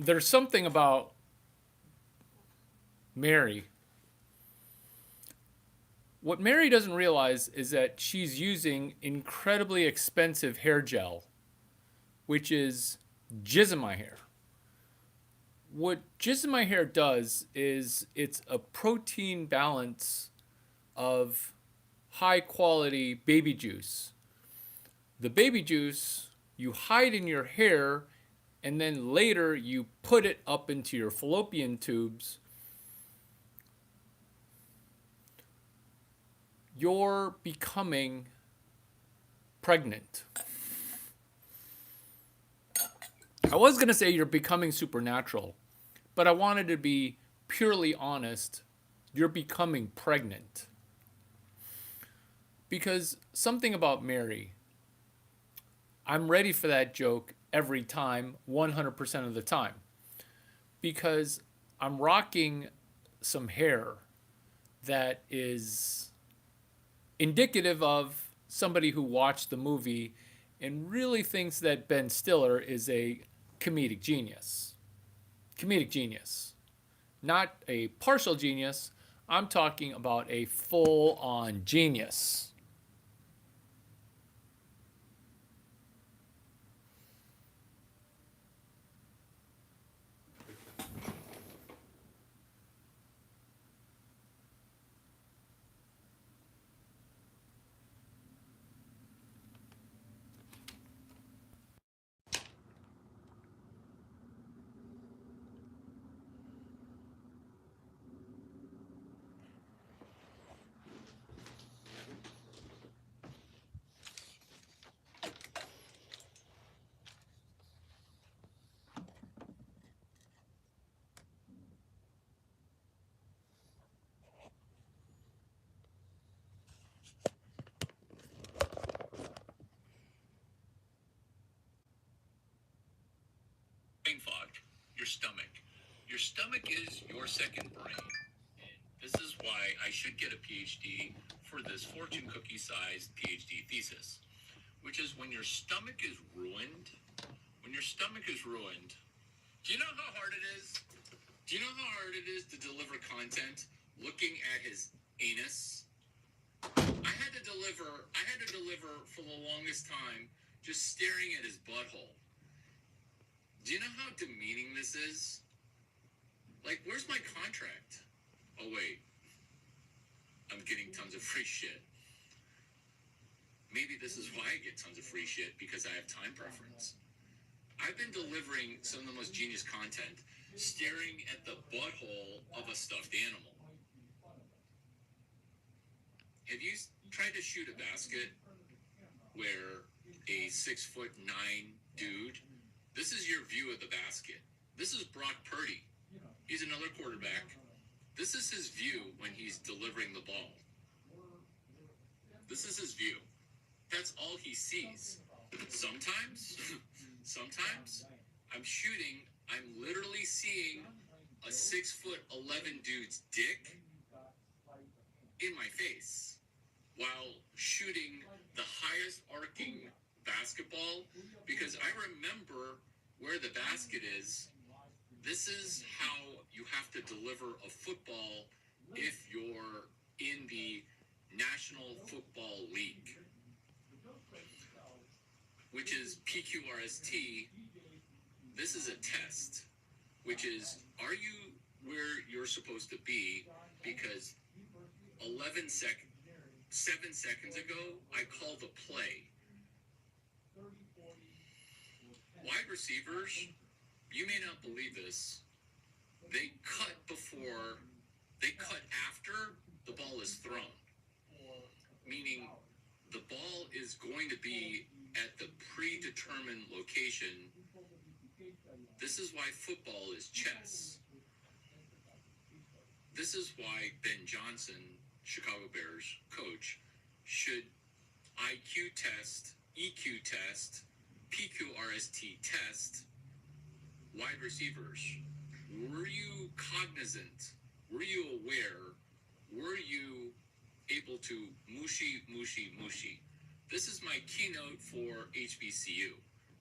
there's something about Mary. What Mary doesn't realize is that she's using incredibly expensive hair gel, which is jizz in my hair. What jizz in my hair does is it's a protein balance of high quality baby juice. The baby juice you hide in your hair, and then later you put it up into your fallopian tubes. You're becoming pregnant. I was going to say you're becoming supernatural, but I wanted to be purely honest. You're becoming pregnant. Because something about Mary, I'm ready for that joke every time, 100% of the time. Because I'm rocking some hair that is indicative of somebody who watched the movie and really thinks that Ben Stiller is a comedic genius. Comedic genius. Not a partial genius. I'm talking about a full on genius. Brain fog, your stomach. Your stomach is your second brain. And this is why I should get a PhD for this fortune cookie sized PhD thesis, which is when your stomach is ruined, do you know how hard it is? Do you know how hard it is to deliver content looking at his anus? I had to deliver for the longest time just staring at his butthole. Do you know how demeaning this is? Like, where's my contract? Oh, wait. I'm getting tons of free shit. Maybe this is why I get tons of free shit, because I have time preference. I've been delivering some of the most genius content staring at the butthole of a stuffed animal. Have you tried to shoot a basket where a 6'9" dude, this is your view of the basket. This is Brock Purdy. He's another quarterback. This is his view when he's delivering the ball. This is his view. That's all he sees. Sometimes, sometimes I'm literally seeing a 6'11" dude's dick in my face while shooting the highest arcing basketball, because I remember where the basket is. This is how you have to deliver a football if you're in the National Football League, which is PQRST. This is a test, which is, are you where you're supposed to be? Because 7 seconds ago, I called a play. Wide receivers, you may not believe this, they cut after the ball is thrown. Meaning the ball is going to be at the predetermined location. This is why football is chess. This is why Ben Johnson, Chicago Bears coach, should IQ test, EQ test, PQRST test wide receivers. Were you cognizant? Were you aware? Were you able to mushy? This is my keynote for HBCU.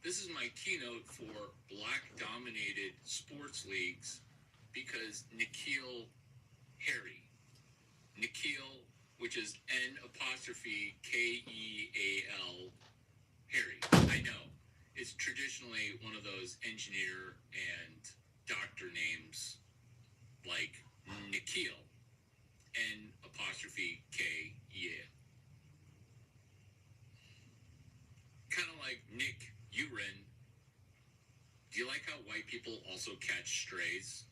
This is my keynote for black-dominated sports leagues because N'Keal Harry, N'Keal, which is N'Keal, Harry. I know it's traditionally one of those engineer and doctor names like N'Keal, N'Keal. Kind of like Nick Uren. Do you like how white people also catch strays?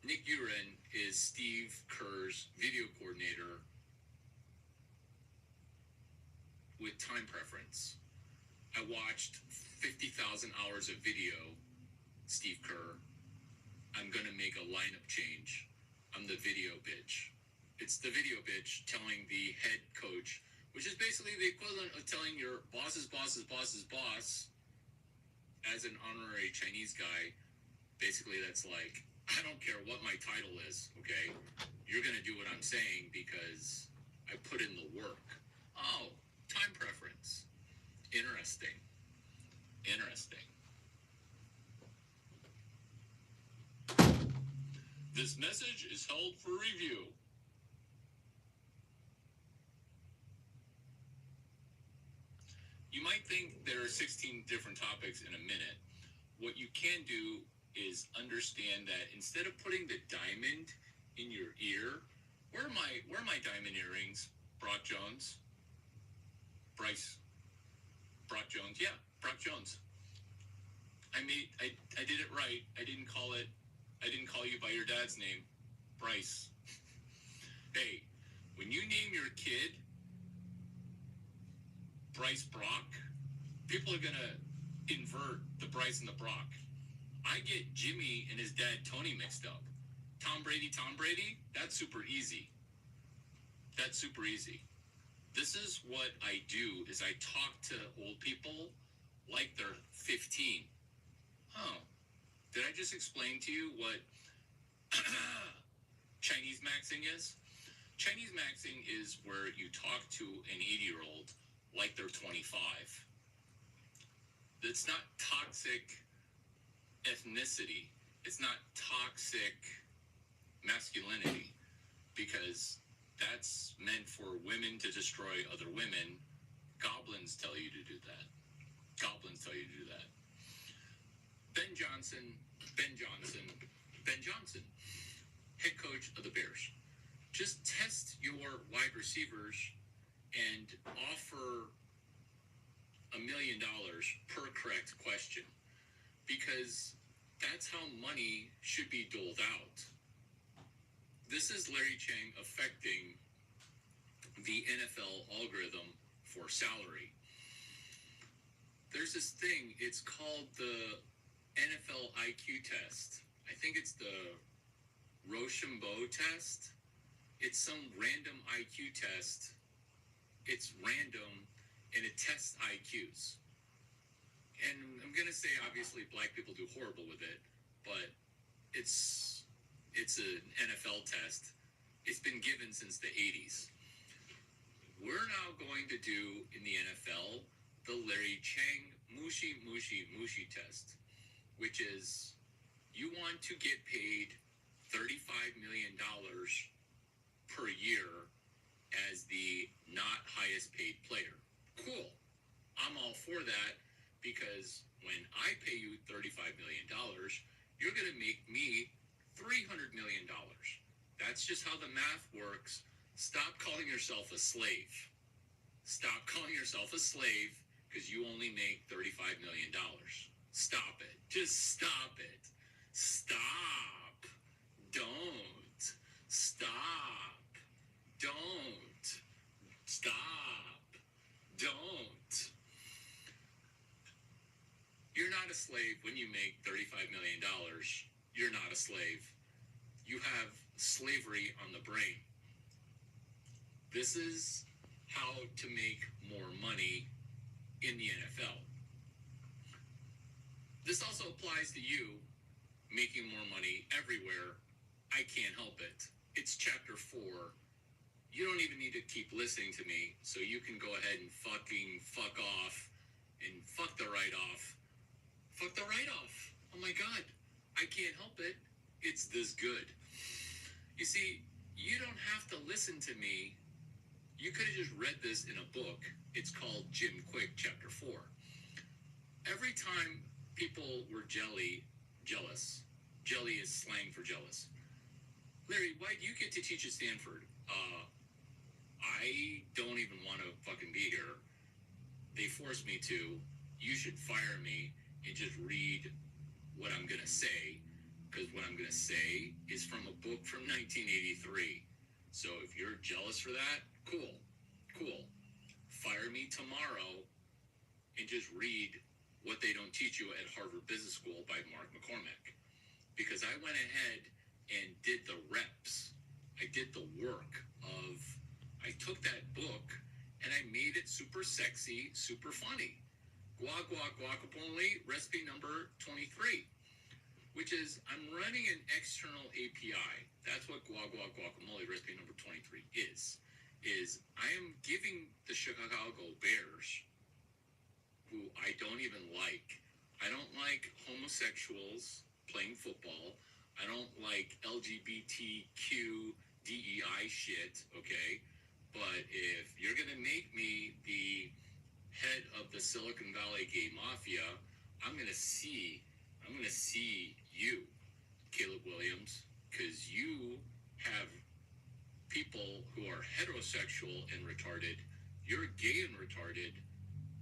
Nick Uren is Steve Kerr's video coordinator with time preference. I watched 50,000 hours of video, Steve Kerr. I'm going to make a lineup change. I'm the video bitch. It's the video bitch telling the head coach, which is basically the equivalent of telling your boss's boss as an honorary Chinese guy. Basically, that's like, I don't care what my title is, okay? You're going to do what I'm saying because I put in the work. Oh, time preference. Interesting. This message is held for review. You might think there are 16 different topics in a minute. What you can do is understand that instead of putting the diamond in your ear, where are my diamond earrings? Brock Jones? Brock Jones. Yeah, Brock Jones. I did it right. I didn't call you by your dad's name, Bryce. Hey, when you name your kid Bryce Brock, people are gonna invert the Bryce and the Brock. I get Jimmy and his dad Tony mixed up. Tom Brady, that's super easy. This is what I do, is I talk to old people like they're 15. Oh, did I just explain to you what Chinese maxing is? Chinese maxing is where you talk to an 80-year-old like they're 25. It's not toxic ethnicity. It's not toxic masculinity, because that's meant for women to destroy other women. Goblins tell you to do that. Ben Johnson, head coach of the Bears. Just test your wide receivers and offer $1 million per correct question, because that's how money should be doled out. This is Larry Chang affecting the NFL algorithm for salary. There's this thing, it's called the NFL IQ test. I think it's the Rochambeau test. It's some random IQ test. It's random, and it tests IQs. And I'm going to say, obviously, black people do horrible with it, but it's an NFL test. It's been given since the 80s. We're now going to do, in the NFL, the Larry Chang Mushi test, which is, you want to get paid $35 million per year as the not highest paid player. Cool. I'm all for that, because when I pay you $35 million, you're going to make me $300 million. That's just how the math works. Stop calling yourself a slave. Stop calling yourself a slave because you only make $35 million. Stop it. Just stop it. Stop. Don't. Stop. Don't. Stop. Don't. You're not a slave when you make $35 million. You're not a slave. You have slavery on the brain. This is how to make more money in the NFL. This also applies to you making more money everywhere. I can't help it. It's chapter 4. You don't even need to keep listening to me, so you can go ahead and fuck off and fuck the write-off. Fuck the write-off. Oh my God. I can't help it. It's this good. You see, you don't have to listen to me. You could have just read this in a book. It's called Jim Quick, Chapter 4. Every time people were jealous, jelly is slang for jealous. Larry, why do you get to teach at Stanford? I don't even want to fucking be here. They forced me to. You should fire me and just read what I'm going to say, because what I'm going to say is from a book from 1983. So if you're jealous for that, cool. Fire me tomorrow and just read What They Don't Teach You at Harvard Business School by Mark McCormack. Because I went ahead and did the reps. I did the work of, I took that book and I made it super sexy, super funny. Guacamole, recipe number 23, which is I'm running an external API. That's what guacamole recipe number 23 is I am giving the Chicago Bears, who I don't even like. I don't like homosexuals playing football. I don't like LGBTQ DEI shit, okay? But if you're going to make me the head of the Silicon Valley gay mafia, I'm going to see you, Caleb Williams, because you have people who are heterosexual and retarded. You're gay and retarded.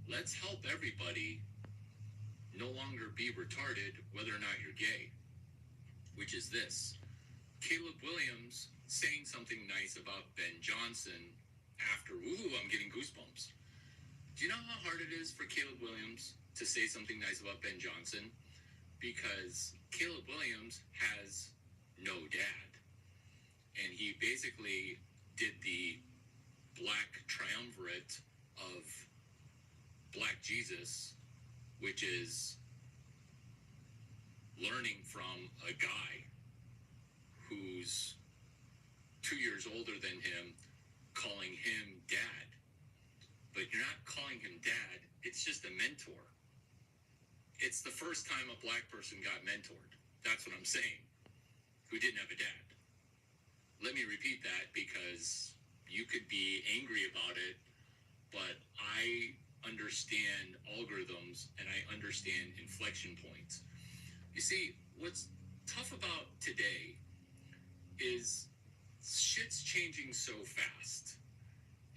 Let's help everybody no longer be retarded, whether or not you're gay. Which is this. Caleb Williams saying something nice about Ben Johnson after, I'm getting goosebumps. Do you know how hard it is for Caleb Williams to say something nice about Ben Johnson? Because Caleb Williams has no dad. And he basically did the black triumvirate of Black Jesus, which is learning from a guy who's 2 years older than him, calling him dad. But you're not calling him dad, it's just a mentor. It's the first time a black person got mentored. That's what I'm saying. Who didn't have a dad. Let me repeat that, because you could be angry about it, but I understand algorithms and I understand inflection points. You see, what's tough about today is shit's changing so fast,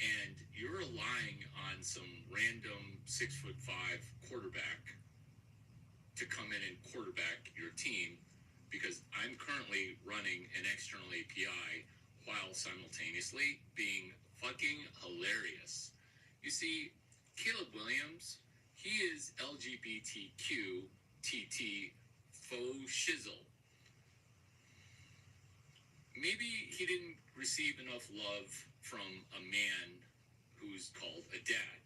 and you're relying on some random 6'5" quarterback to come in and quarterback your team, because I'm currently running an external API while simultaneously being fucking hilarious. You see, Caleb Williams, he is LGBTQ TT faux shizzle. Maybe he didn't receive enough love from a man who's called a dad,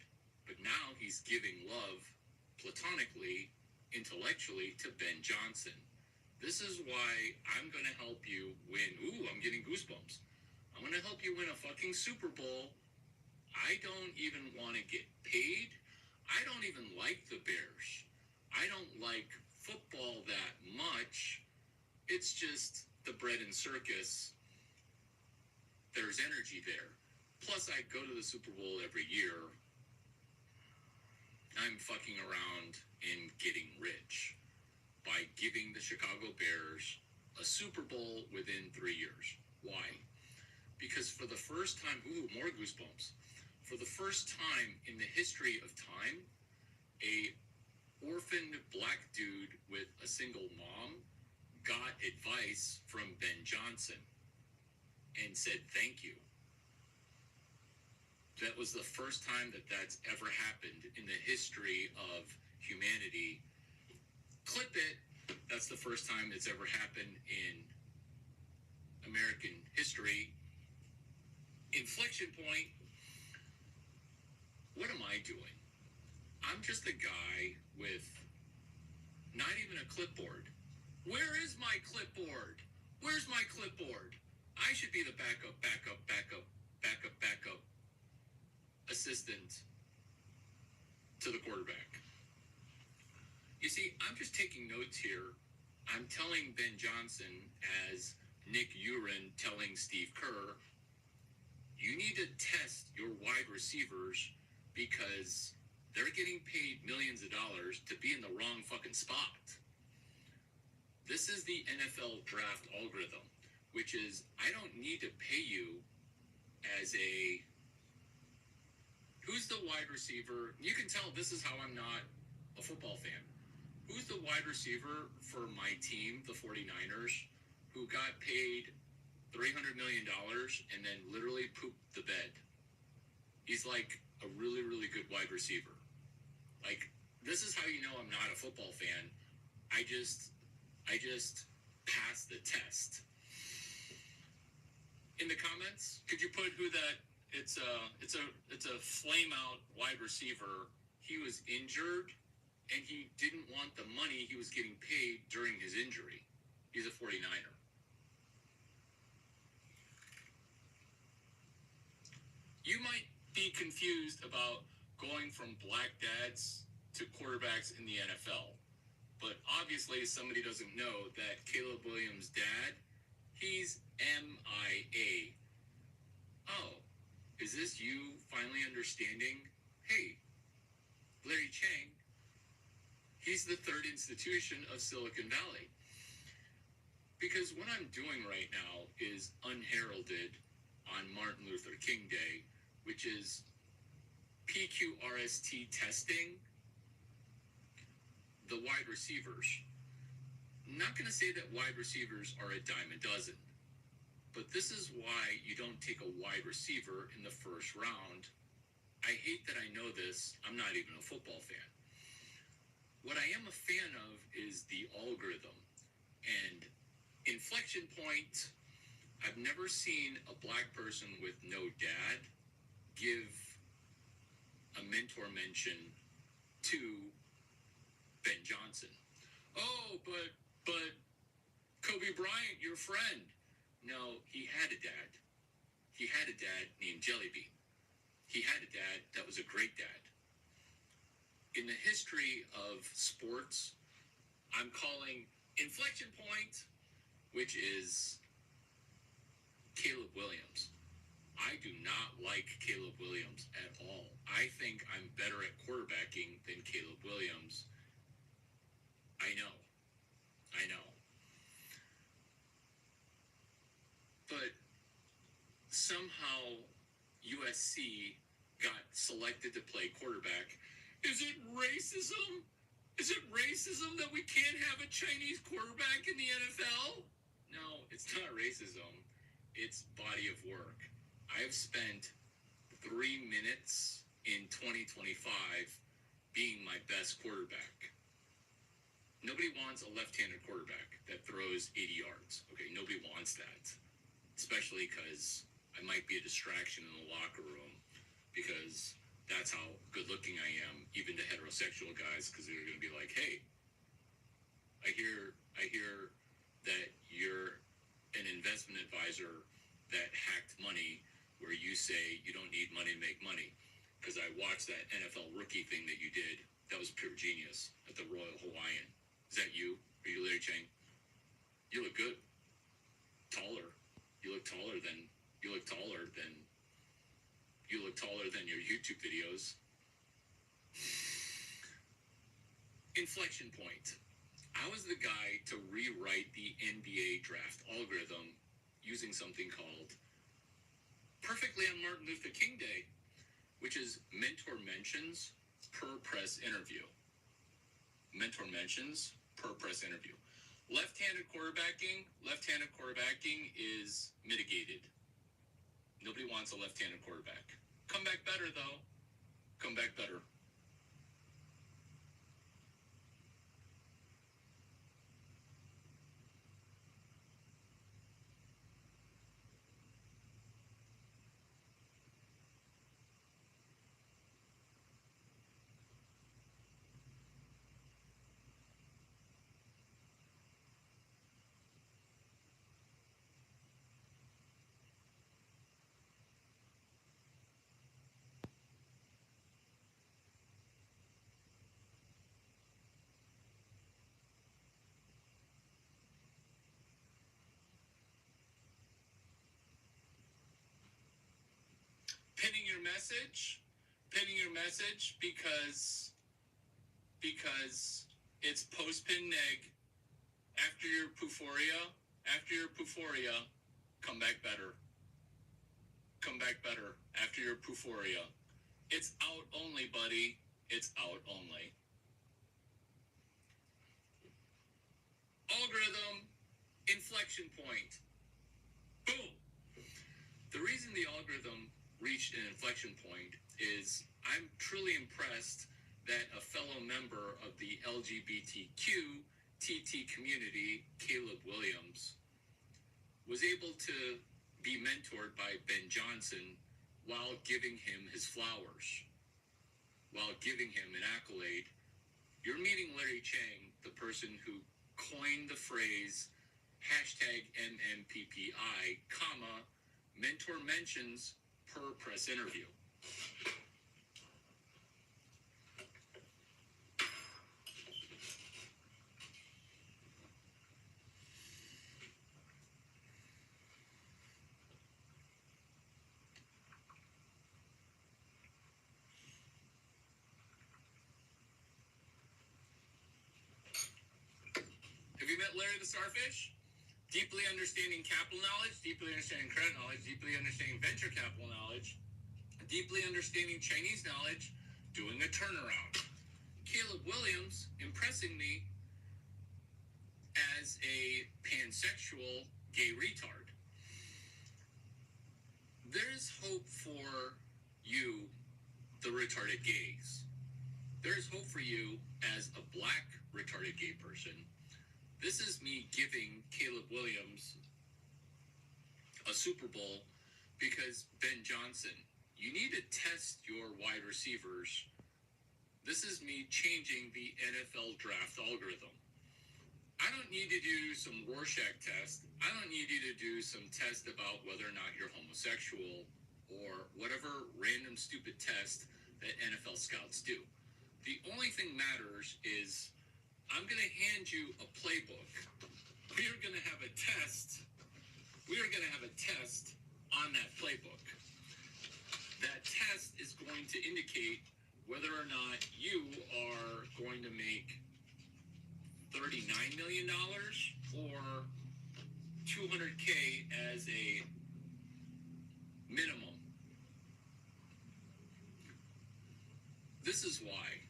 but now he's giving love platonically, intellectually to Ben Johnson. This is why I'm going to help you win. I'm getting goosebumps. I'm going to help you win a fucking Super Bowl. I don't even want to get paid. I don't even like the Bears. I don't like football that much. It's just the bread and circus. There's energy there. Plus, I go to the Super Bowl every year. I'm fucking around and getting rich by giving the Chicago Bears a Super Bowl within 3 years. Why? Because for the first time, more goosebumps. For the first time in the history of time, a orphaned black dude with a single mom got advice from Ben Johnson and said thank you. That was the first time that that's ever happened in the history of humanity. Clip it. That's the first time it's ever happened in American history. Inflection point. What am I doing? I'm just a guy with not even a clipboard. Where is my clipboard? Where's my clipboard? I should be the backup assistant to the quarterback. You see, I'm just taking notes here. I'm telling Ben Johnson as Nick Urin telling Steve Kerr, you need to test your wide receivers because they're getting paid millions of dollars to be in the wrong fucking spot. This is the NFL draft algorithm, which is I don't need to pay you as a who's the wide receiver. You can tell this is how I'm not a football fan. Who's the wide receiver for my team, the 49ers, who got paid $300 million and then literally pooped the bed? He's like a really, really good wide receiver. Like, this is how you know I'm not a football fan. I just passed the test. In the comments, could you put who that? It's a flame out wide receiver. He was injured, and he didn't want the money he was getting paid during his injury. He's a 49er. You might be confused about going from black dads to quarterbacks in the NFL. But obviously somebody doesn't know that Caleb Williams' dad, he's MIA. Oh, is this you finally understanding? Hey, Larry Chang, he's the third institution of Silicon Valley. Because what I'm doing right now is unheralded on Martin Luther King Day, which is PQRST testing the wide receivers. I'm not going to say that wide receivers are a dime a dozen, but this is why you don't take a wide receiver in the first round. I hate that I know this. I'm not even a football fan. What I am a fan of is the algorithm and inflection point. I've never seen a black person with no dad give a mentor mention to Ben Johnson. Oh, but Kobe Bryant, your friend. No, he had a dad. He had a dad named Jellybean. He had a dad that was a great dad. In the history of sports, I'm calling inflection point, which is Caleb Williams. I do not like Caleb Williams at all. I think I'm better at quarterbacking than Caleb Williams. I know. But somehow USC got selected to play quarterback. Is it racism? Is it racism that we can't have a Chinese quarterback in the NFL? No, it's not racism. It's body of work. I have spent 3 minutes in 2025 being my best quarterback. Nobody wants a left-handed quarterback that throws 80 yards. Okay, nobody wants that. Especially because I might be a distraction in the locker room because that's how good-looking I am, even to heterosexual guys, because they're going to be like, hey, I hear that you're an investment advisor that hacked money where you say you don't need money to make money. Because I watched that NFL rookie thing that you did. That was pure genius at the Royal Hawaiian. Is that you? Are you Larry Chang? You look good. Taller. You look taller than your YouTube videos. Inflection point. I was the guy to rewrite the NBA draft algorithm using something called perfectly on Martin Luther King Day, which is mentor mentions per press interview. Mentor mentions per press interview. Left-handed quarterbacking is mitigated. Nobody wants a left-handed quarterback. Come back better, though. Come back better. message, because it's post pin neg. After your Puforia, come back better. Come back better after your Puforia. It's out only, buddy. It's out only. Algorithm, inflection point. Boom. The reason the algorithm reached an inflection point is I'm truly impressed that a fellow member of the LGBTQ TT community, Caleb Williams, was able to be mentored by Ben Johnson while giving him his flowers, while giving him an accolade. You're meeting Larry Chang, the person who coined the phrase #MMPPI, mentor mentions per press interview. Have you met Larry the Starfish? Deeply understanding capital knowledge, deeply understanding credit knowledge, deeply understanding venture capital knowledge, deeply understanding Chinese knowledge, doing a turnaround. Caleb Williams impressing me as a pansexual gay retard. There's hope for you, the retarded gays. There's hope for you as a black retarded gay person. This is me giving Caleb Williams a Super Bowl because Ben Johnson, you need to test your wide receivers. This is me changing the NFL draft algorithm. I don't need to do some Rorschach test. I don't need you to do some test about whether or not you're homosexual or whatever random stupid test that NFL scouts do. The only thing matters is I'm going to hand you a playbook. We are going to have a test. We are going to have a test on that playbook. That test is going to indicate whether or not you are going to make $39 million or $200K as a minimum. This is why.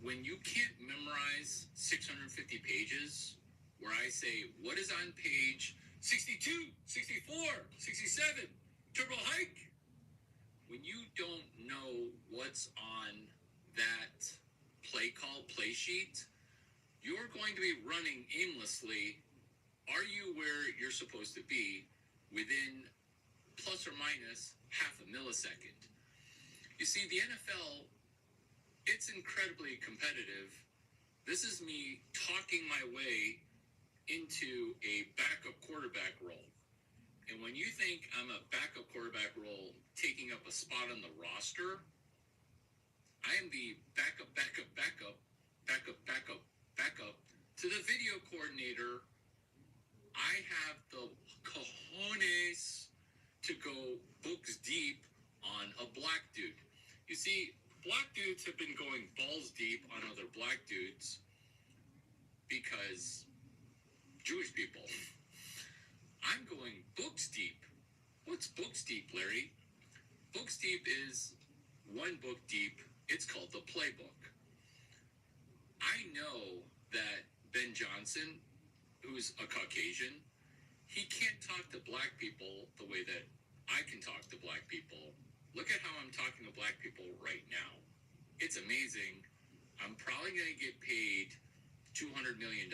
When you can't memorize 650 pages, where I say, what is on page 62, 64, 67, turbo hike? When you don't know what's on that play sheet, you're going to be running aimlessly. Are you where you're supposed to be within plus or minus half a millisecond? You see, the NFL, it's incredibly competitive. This is me talking my way into a backup quarterback role. And when you think I'm a backup quarterback role taking up a spot on the roster, I am the backup to the video coordinator. I have the cojones to go books deep on a black dude. You see, black dudes have been going balls deep on other black dudes because Jewish people. I'm going books deep. What's books deep, Larry? Books deep is one book deep. It's called the playbook. I know that Ben Johnson, who's a Caucasian, he can't talk to black people the way that I can talk to black people. Look at how I'm talking to black people right now. It's amazing. I'm probably going to get paid $200 million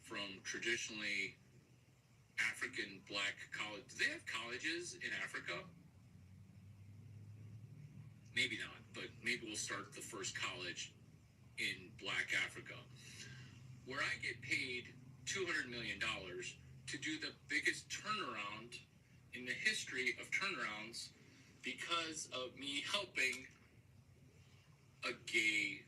from traditionally African black college. Do they have colleges in Africa? Maybe not, but maybe we'll start the first college in black Africa, where I get paid $200 million to do the biggest turnaround in the history of turnarounds because of me helping a gay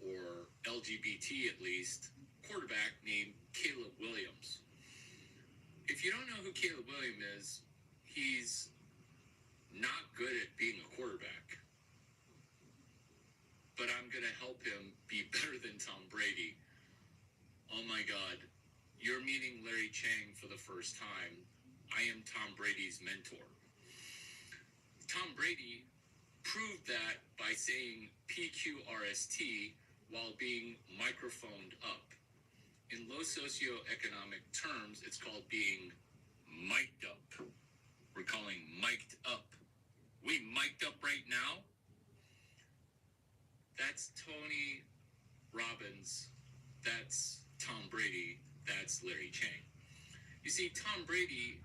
or LGBT at least quarterback named Caleb Williams. If you don't know who Caleb Williams is, he's not good at being a quarterback. But I'm going to help him be better than Tom Brady. Oh my God. You're meeting Larry Chang for the first time. I am Tom Brady's mentor. Tom Brady proved that by saying PQRST while being microphoned up. In low socioeconomic terms, it's called being mic'd up. We're calling mic'd up. We mic'd up right now? That's Tony Robbins. That's Tom Brady. That's Larry Chang. You see, Tom Brady,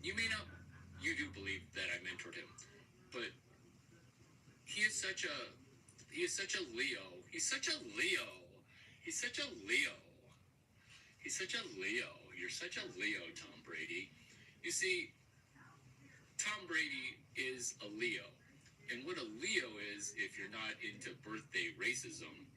you do believe that I mentored him, but he is such a Leo. He's such a Leo. He's such a Leo. He's such a Leo. You're such a Leo, Tom Brady. You see, Tom Brady is a Leo. And what a Leo is, if you're not into birthday racism,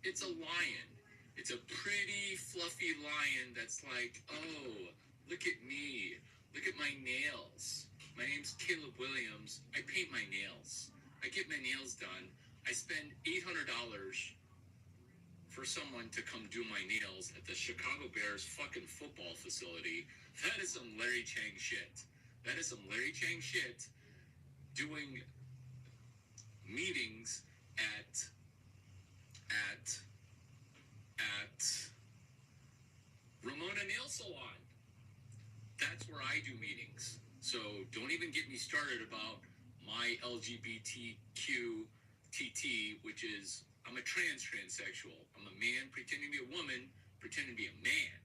it's a lion. It's a pretty fluffy lion that's like, oh, look at me. Look at my nails. My name's Caleb Williams. I paint my nails. I get my nails done. I spend $800 for someone to come do my nails at the Chicago Bears fucking football facility. That is some Larry Chang shit. That is some Larry Chang shit doing meetings at Ramona Nail Salon. That's where I do meetings. So don't even get me started about my LGBTQ TT, which is I'm a transsexual. I'm a man pretending to be a woman, pretending to be a man.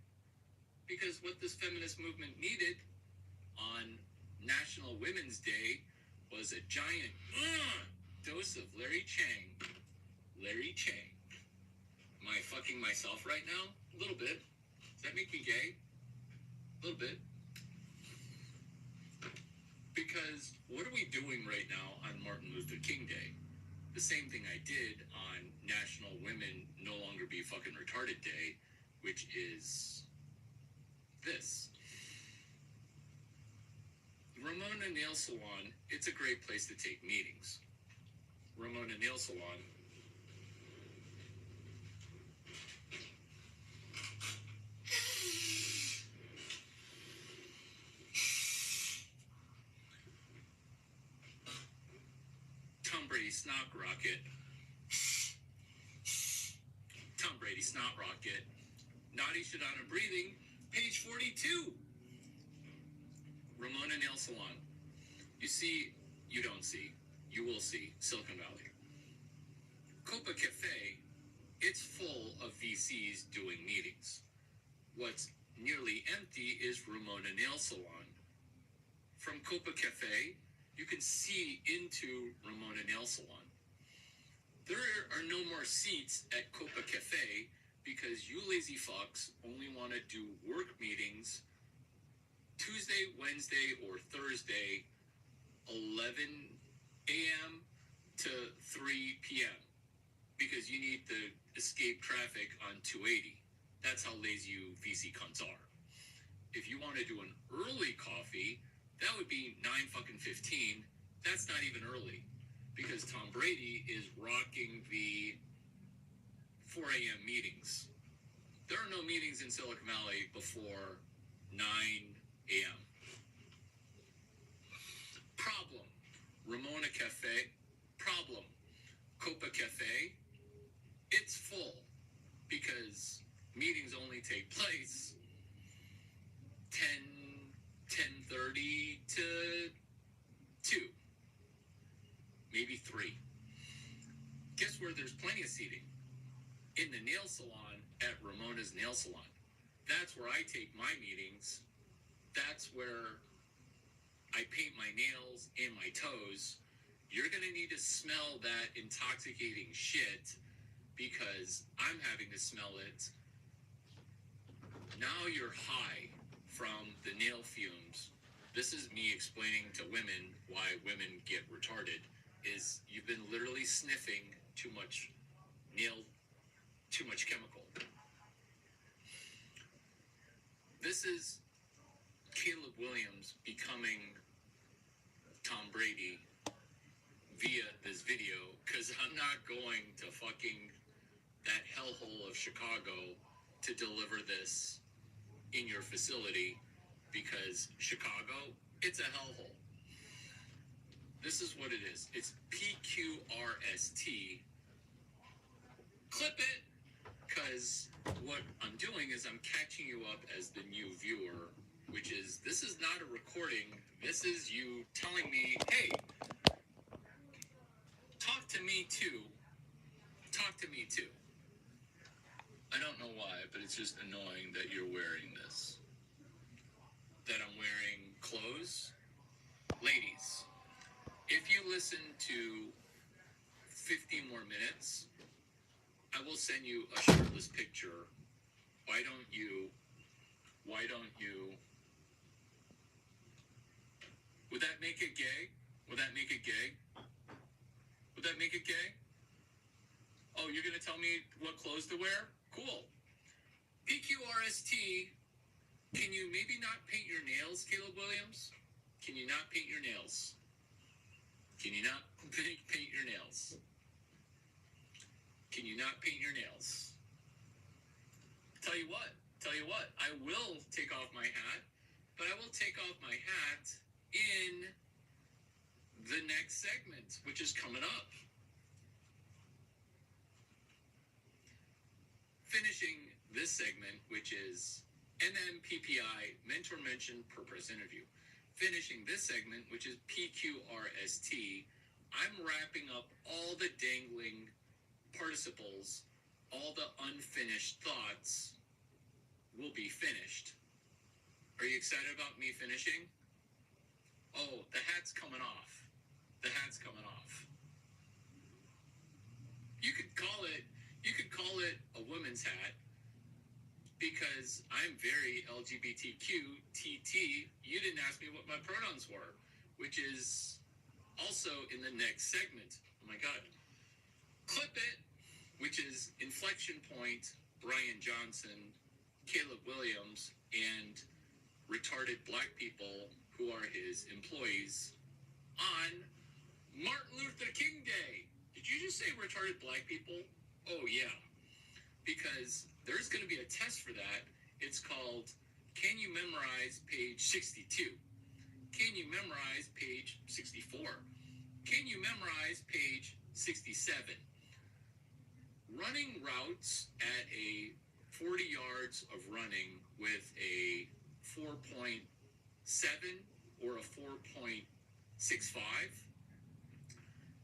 Because what this feminist movement needed on National Women's Day was a giant dose of Larry Chang. Larry Chang. Am I fucking myself right now? A little bit. Does that make me gay? A little bit. Because what are we doing right now on Martin Luther King Day? The same thing I did on National Women No Longer Be Fucking Retarded Day, which is this. Ramona Nail Salon, it's a great place to take meetings. Ramona Nail Salon. Tom Brady Snot Rocket. Tom Brady Snot Rocket. Naughty Shadana Breathing, page 42. Ramona Nail Salon. You see, you don't see, you will see Silicon Valley. Copa Cafe, it's full of VCs doing meetings. What's nearly empty is Ramona Nail Salon. From Copa Cafe, you can see into Ramona Nail Salon. There are no more seats at Copa Cafe because you lazy fucks only want to do work meetings Tuesday, Wednesday, or Thursday, 11 a.m. to 3 p.m. because you need to escape traffic on 280. That's how lazy you VC cunts are. If you want to do an early coffee, that would be 9:15. That's not even early because Tom Brady is rocking the 4 a.m. meetings. There are no meetings in Silicon Valley before 9 a.m. Problem. Ramona Cafe. Problem. Copa Cafe. It's full because meetings only take place 10:30 to 2. Maybe 3. Guess where there's plenty of seating? In the nail salon at Ramona's Nail Salon. That's where I take my meetings. That's where I paint my nails and my toes. You're going to need to smell that intoxicating shit because I'm having to smell it. Now you're high from the nail fumes. This is me explaining to women why women get retarded, is you've been literally sniffing too much chemical. This is Caleb Williams becoming Tom Brady via this video, because I'm not going to fucking that hellhole of Chicago to deliver this in your facility, because Chicago, it's a hellhole. This is what it is. It's PQRST. Clip it, because what I'm doing is I'm catching you up as the new viewer, which is, this is not a recording. This is you telling me, hey, talk to me too. Talk to me too. I don't know why, but it's just annoying that you're wearing this. That I'm wearing clothes. Ladies, if you listen to 50 more minutes, I will send you a shirtless picture. Why don't you? Would that make it gay? Would that make it gay? Would that make it gay? Oh, you're gonna tell me what clothes to wear? Cool. PQRST, can you maybe not paint your nails, Caleb Williams? Can you not paint your nails? Can you not paint your nails? Can you not paint your nails? Tell you what, I will take off my hat, but I will take off my hat in the next segment, which is coming up. Finishing this segment, which is NMPPI, Mentor Mention Purpose Interview. Finishing this segment, which is PQRST, I'm wrapping up all the dangling participles, all the unfinished thoughts will be finished. Are you excited about me finishing? Oh, the hat's coming off. The hat's coming off. You could call it a woman's hat, because I'm very LGBTQ TT. You didn't ask me what my pronouns were, which is also in the next segment. Oh my God. Clip it, which is Inflection Point, Brian Johnson, Caleb Williams, and retarded black people who are his employees on Martin Luther King Day. Did you just say retarded black people? Oh yeah, because there's going to be a test for that. It's called, can you memorize page 62? Can you memorize page 64? Can you memorize page 67? Running routes at a 40 yards of running with a 4.7 or a 4.65,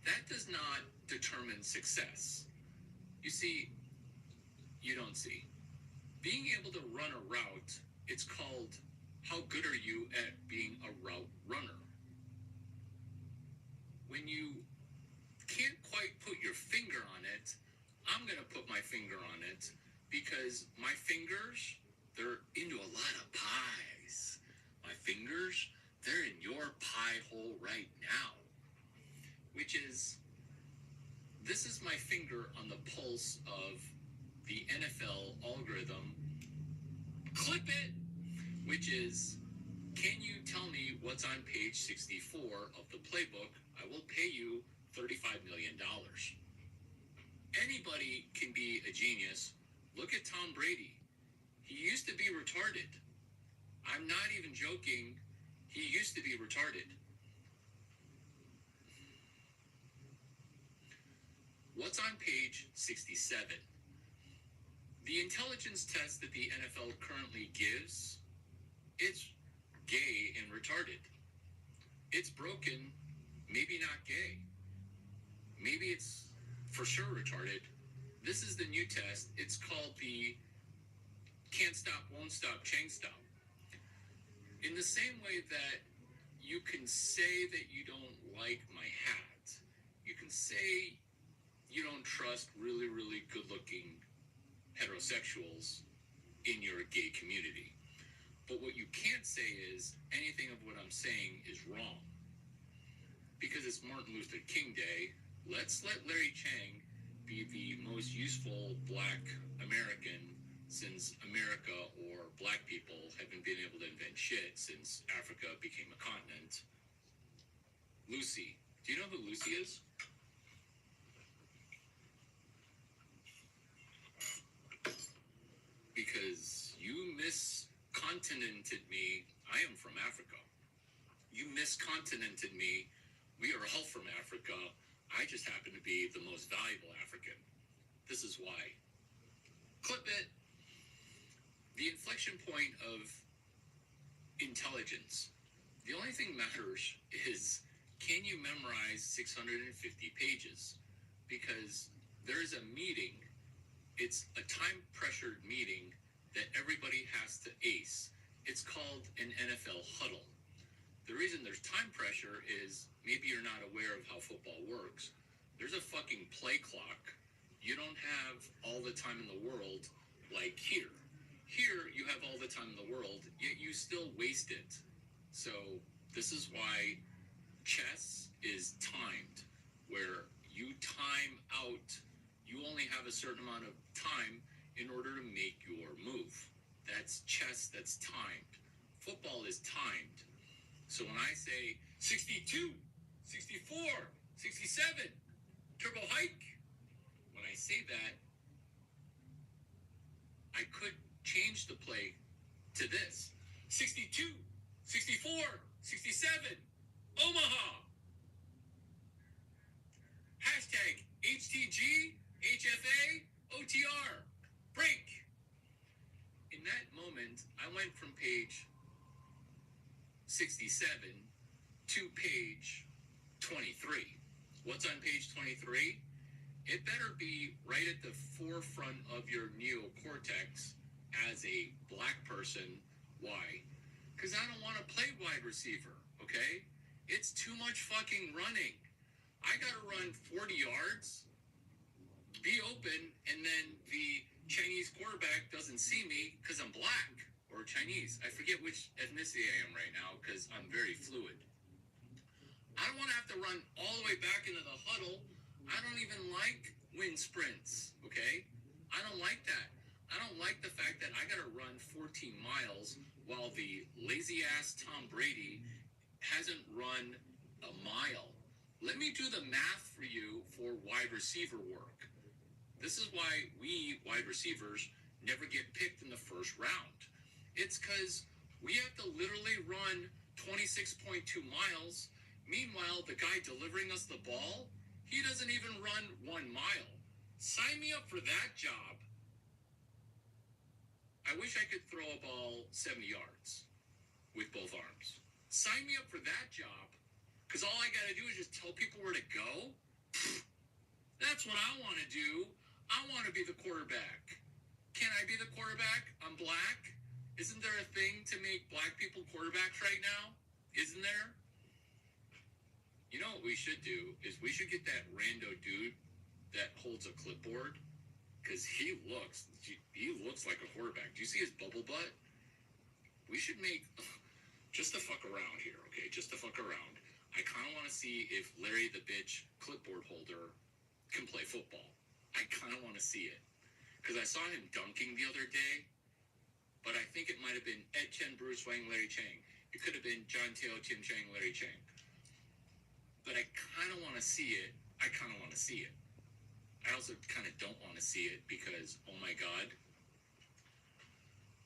that does not determine success. You see, you don't see. Being able to run a route, it's called, how good are you at being a route runner? When you can't quite put your finger on it, I'm going to put my finger on it, because my fingers, they're into a lot of pies. My fingers, they're in your pie hole right now. Which is, this is my finger on the pulse of the NFL algorithm. Clip it, which is, can you tell me what's on page 64 of the playbook? I will pay you $35 million. Anybody can be a genius. Look at Tom Brady. He used to be retarded. I'm not even joking. He used to be retarded. What's on page 67? The intelligence test that the NFL currently gives, it's gay and retarded. It's broken, maybe not gay. Maybe it's for sure retarded. This is the new test. It's called the can't stop, won't stop, chain stop. In the same way that you can say that you don't like my hat, you can say you don't trust really, really good-looking heterosexuals in your gay community. But what you can't say is anything of what I'm saying is wrong. Because it's Martin Luther King Day, let's let Larry Chang be the most useful black American, since America or black people haven't been able to invent shit since Africa became a continent. Lucy. Do you know who Lucy is? Because you miscontinented me. I am from Africa. You miscontinented me. We are all from Africa. I just happen to be the most valuable African. This is why. Clip it. The inflection point of intelligence. The only thing matters is, can you memorize 650 pages? Because there is a meeting. It's a time-pressured meeting that everybody has to ace. It's called an NFL huddle. The reason there's time pressure is maybe you're not aware of how football works. There's a fucking play clock. You don't have all the time in the world like here. Here, you have all the time in the world, yet you still waste it. So this is why chess is timed, where you time out. You only have a certain amount of time in order to make your move. That's chess, that's timed. Football is timed. So when I say 62, 64, 67, turbo hike, when I say that, I could change the play to this. 62, 64, 67, Omaha. Hashtag HTG, HFA, OTR, break. In that moment, I went from page 67 to page 23. What's on page 23? It better be right at the forefront of your neocortex as a black person. Why? Because I don't want to play wide receiver, okay? It's too much fucking running. I got to run 40 yards, be open, and then the Chinese quarterback doesn't see me because I'm black or Chinese. I forget which ethnicity I am right now because I'm very fluid. I don't want to have to run all the way back into the huddle. I don't even like wind sprints, okay? I don't like that. I don't like the fact that I got to run 14 miles while the lazy-ass Tom Brady hasn't run a mile. Let me do the math for you for wide receiver work. This is why we, wide receivers, never get picked in the first round. It's because we have to literally run 26.2 miles. Meanwhile, the guy delivering us the ball, he doesn't even run 1 mile. Sign me up for that job. I wish I could throw a ball 70 yards with both arms. Sign me up for that job, because all I got to do is just tell people where to go. That's what I want to do. I want to be the quarterback. Can I be the quarterback? I'm black. Isn't there a thing to make black people quarterbacks right now? Isn't there? You know what we should do is we should get that rando dude that holds a clipboard, because he looks like a quarterback. Do you see his bubble butt? We should make, just to fuck around here, okay? Just to fuck around. I kind of want to see if Larry the Bitch clipboard holder can play football. I kind of want to see it. Because I saw him dunking the other day, but I think it might have been Ed Chen, Bruce Wang, Larry Chang. It could have been John Teo, Tim Chang, Larry Chang. But I kind of want to see it. I kind of want to see it. I also kind of don't want to see it because, oh my God,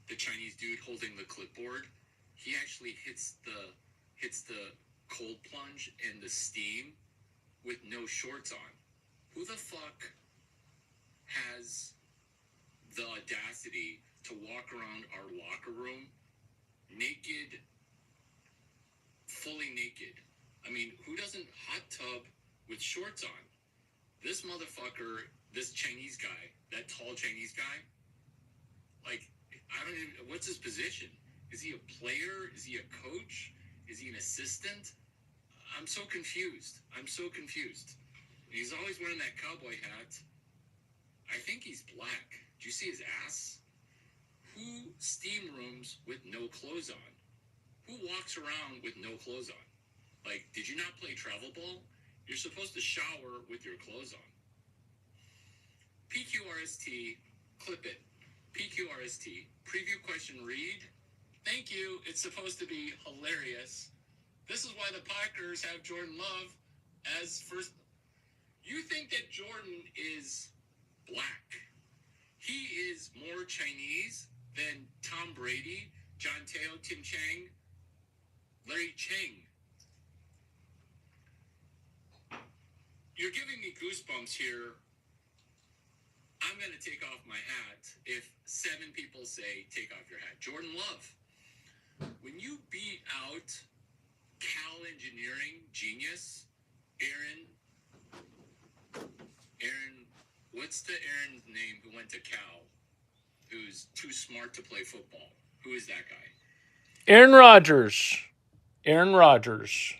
the Chinese dude holding the clipboard, he actually hits the cold plunge and the steam with no shorts on. Who the fuck has the audacity to walk around our locker room naked, fully naked? I mean, who doesn't hot tub with shorts on? This motherfucker, this Chinese guy, that tall Chinese guy, like, I don't even, what's his position? Is he a player? Is he a coach? Is he an assistant? I'm so confused. I'm so confused. He's always wearing that cowboy hat. I think he's black. Do you see his ass? Who steam rooms with no clothes on? Who walks around with no clothes on? Like, did you not play travel ball? You're supposed to shower with your clothes on. PQRST, clip it. PQRST, preview question read. Thank you. It's supposed to be hilarious. This is why the Packers have Jordan Love as first. You think that Jordan is black? He is more Chinese than Tom Brady, John Teo, Tim Chang, Larry Chang. You're giving me goosebumps here. I'm going to take off my hat if 7 people say take off your hat. Jordan Love, when you beat out Cal Engineering genius, Aaron, what's the Aaron's name who went to Cal, who's too smart to play football? Who is that guy? Aaron Rodgers. Aaron Rodgers.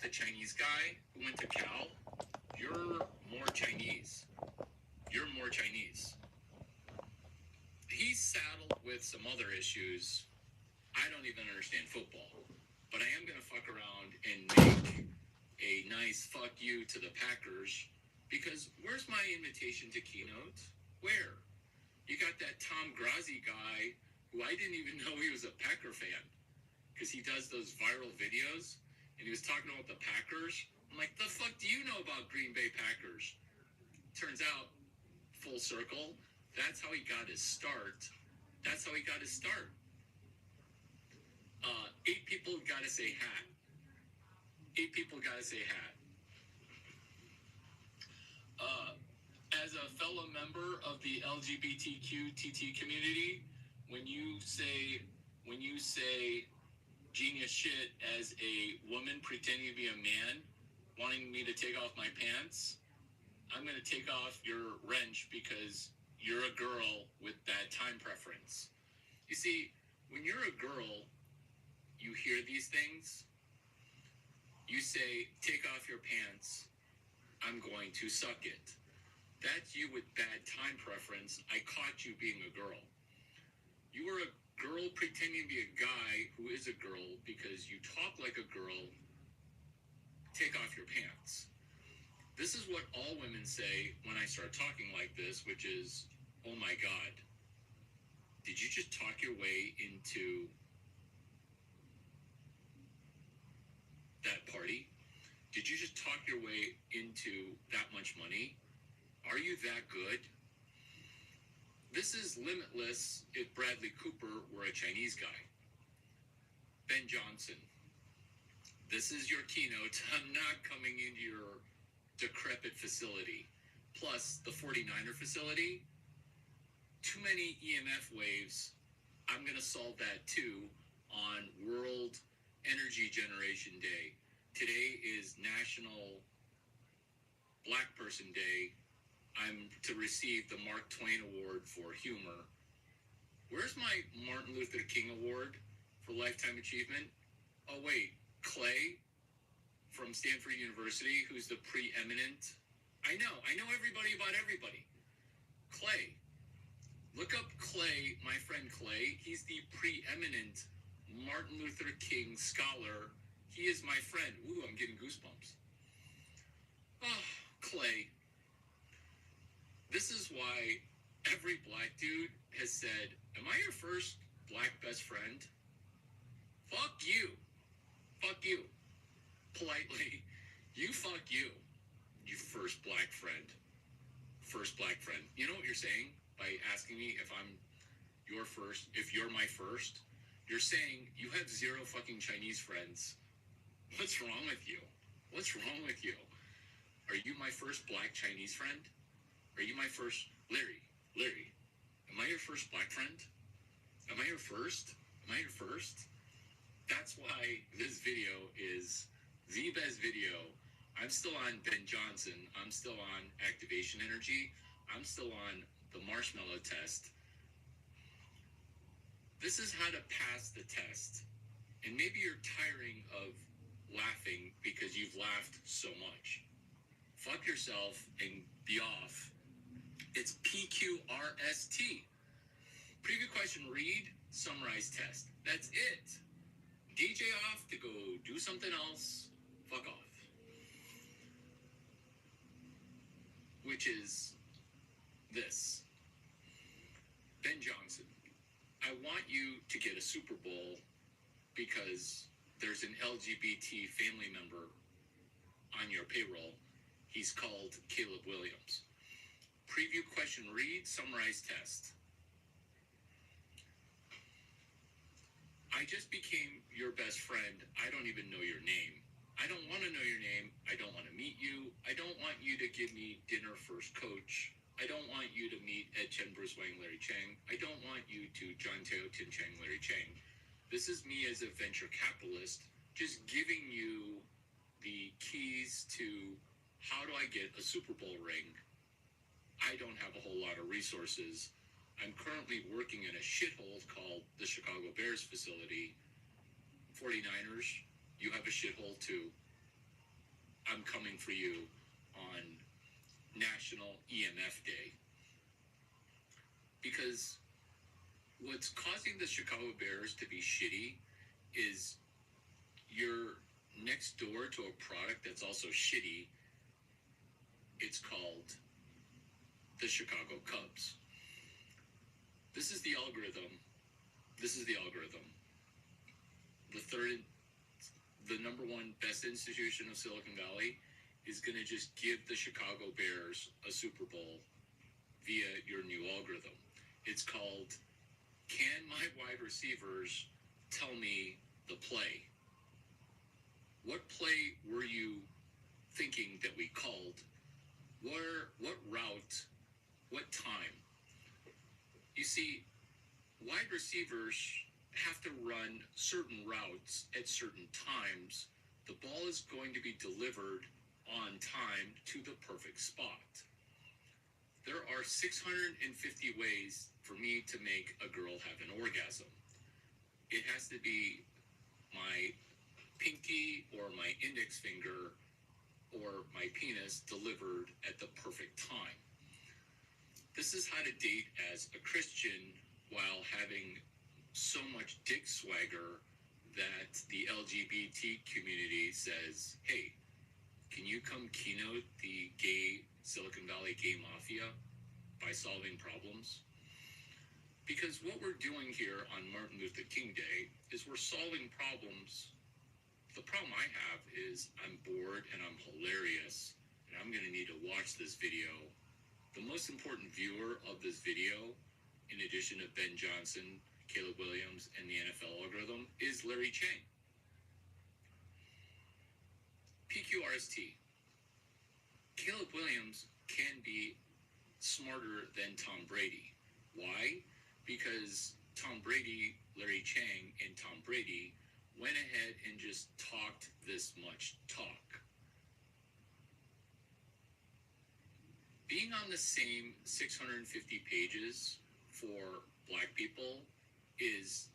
the Chinese guy who went to Cal, you're more Chinese. You're more Chinese. He's saddled with some other issues. I don't even understand football, but I am going to fuck around and make a nice fuck you to the Packers, because where's my invitation to keynote? Where? You got that Tom Grazzi guy who I didn't even know he was a Packer fan, because he does those viral videos, and he was talking about the Packers. I'm like, the fuck do you know about Green Bay Packers? Turns out, full circle, that's how he got his start. That's how he got his start. 8 people gotta say hat. 8 people gotta say hat. As a fellow member of the LGBTQ TT community, when you say genius shit as a woman pretending to be a man, wanting me to take off my pants, I'm gonna take off your wrench because you're a girl with that time preference. You see, when you're a girl, you hear these things, you say, take off your pants, I'm going to suck it. That's you with bad time preference. I caught you being a girl. You are a girl pretending to be a guy who is a girl because you talk like a girl. Take off your pants. This is what all women say when I start talking like this, which is, oh my God, did you just talk your way into that party? Did you just talk your way into that much money? Are you that good? This is limitless if Bradley Cooper were a Chinese guy. Ben Johnson, this is your keynote. I'm not coming into your decrepit facility. Plus, the 49er facility, too many EMF waves. I'm going to solve that too on World Energy Generation Day. Today is National Black Person Day. I'm to receive the Mark Twain Award for humor. Where's my Martin Luther King Award for Lifetime Achievement? Oh, wait, Clay from Stanford University, who's the preeminent. I know everybody about everybody. Clay. Look up Clay, my friend Clay. He's the preeminent Martin Luther King scholar. He is my friend. Ooh, I'm getting goosebumps. Oh, Clay. This is why every black dude has said, am I your first black best friend? Fuck you. Fuck you. Politely, you fuck you. You first black friend. First black friend. You know what you're saying by asking me if I'm your first, if you're my first? You're saying you have 0 fucking Chinese friends. What's wrong with you? What's wrong with you? Are you my first black Chinese friend? Are you my first, Larry, am I your first black friend? Am I your first? Am I your first? That's why this video is the best video. I'm still on Ben Johnson. I'm still on activation energy. I'm still on the marshmallow test. This is how to pass the test. And maybe you're tiring of laughing because you've laughed so much. Fuck yourself and be off. It's PQRST. Preview question, read, summarize, test. That's it. DJ off to go do something else. Fuck off. Which is this. Ben Johnson, I want you to get a Super Bowl because there's an LGBT family member on your payroll. He's called Caleb Williams. Preview question, read, summarize, test. I just became your best friend. I don't even know your name. I don't want to know your name. I don't want to meet you. I don't want you to give me dinner first, coach. I don't want you to meet Ed Chen, Bruce Wang, Larry Chang. I don't want you to John Teo, Tin Chang, Larry Chang. This is me as a venture capitalist just giving you the keys to how do I get a Super Bowl ring. I don't have a whole lot of resources. I'm currently working in a shithole called the Chicago Bears facility. 49ers, you have a shithole too. I'm coming for you on National EMF Day. Because what's causing the Chicago Bears to be shitty is you're next door to a product that's also shitty. It's called the Chicago Cubs. This is the algorithm. The number one best institution of Silicon Valley is going to just give the Chicago Bears a Super Bowl via your new algorithm. It's called, can my wide receivers tell me the play? What play were you thinking that we called? What route? What time? You see, wide receivers have to run certain routes at certain times. The ball is going to be delivered on time to the perfect spot. There are 650 ways for me to make a girl have an orgasm. It has to be my pinky or my index finger or my penis delivered at the perfect time. This is how to date as a Christian while having so much dick swagger that the LGBT community says, hey, can you come keynote the gay Silicon Valley gay mafia by solving problems? Because what we're doing here on Martin Luther King Day is we're solving problems. The problem I have is I'm bored and I'm hilarious, and I'm going to need to watch this video. The most important viewer of this video, in addition to Ben Johnson, Caleb Williams, and the NFL algorithm, is Larry Chang. PQRST. Caleb Williams can be smarter than Tom Brady. Why? Because Tom Brady, Larry Chang, and Tom Brady went ahead and just talked this much talk. Being on the same 650 pages for Black people is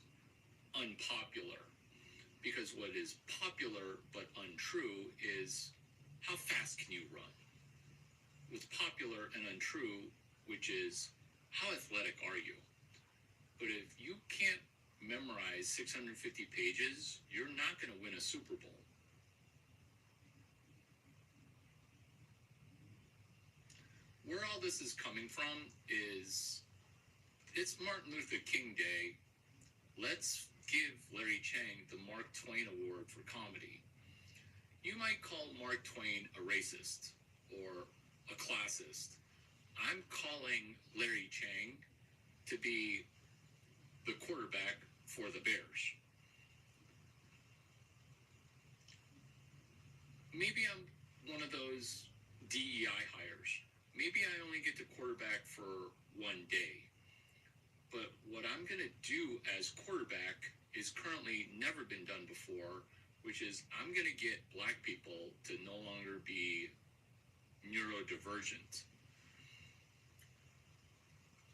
unpopular, because what is popular but untrue is how fast can you run? What's popular and untrue, which is how athletic are you? But if you can't memorize 650 pages, you're not going to win a Super Bowl. Where all this is coming from is, it's Martin Luther King Day. Let's give Larry Chang the Mark Twain Award for comedy. You might call Mark Twain a racist or a classist. I'm calling Larry Chang to be the quarterback for the Bears. Maybe I'm one of those DEI hires. Maybe I only get to quarterback for one day. But what I'm going to do as quarterback is currently never been done before, which is I'm going to get Black people to no longer be neurodivergent.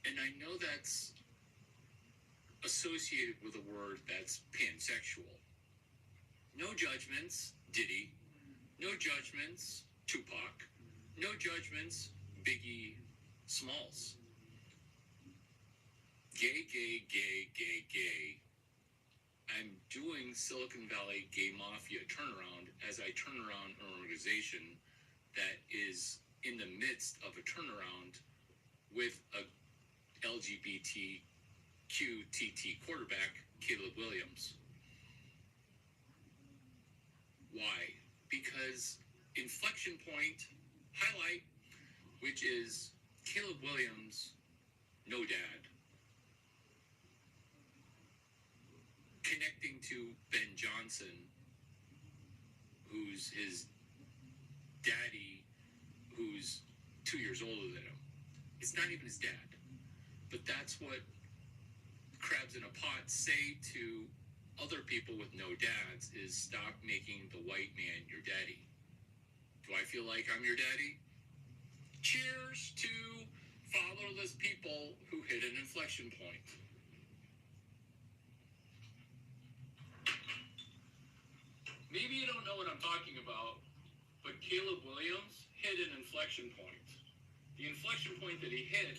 And I know that's associated with a word that's pansexual. No judgments, Diddy. No judgments, Tupac. No judgments, Biggie Smalls. Gay, gay, gay, gay, gay. I'm doing Silicon Valley gay mafia turnaround as I turn around an organization that is in the midst of a turnaround with a LGBTQTT quarterback, Caleb Williams. Why? Because inflection point, highlight, which is Caleb Williams, no dad. Connecting to Ben Johnson, who's his daddy, who's 2 years older than him. It's not even his dad. But that's what crabs in a pot say to other people with no dads, is stop making the white man your daddy. Do I feel like I'm your daddy? Cheers to fatherless people who hit an inflection point. Maybe you don't know what I'm talking about, but Caleb Williams hit an inflection point. The inflection point that he hit.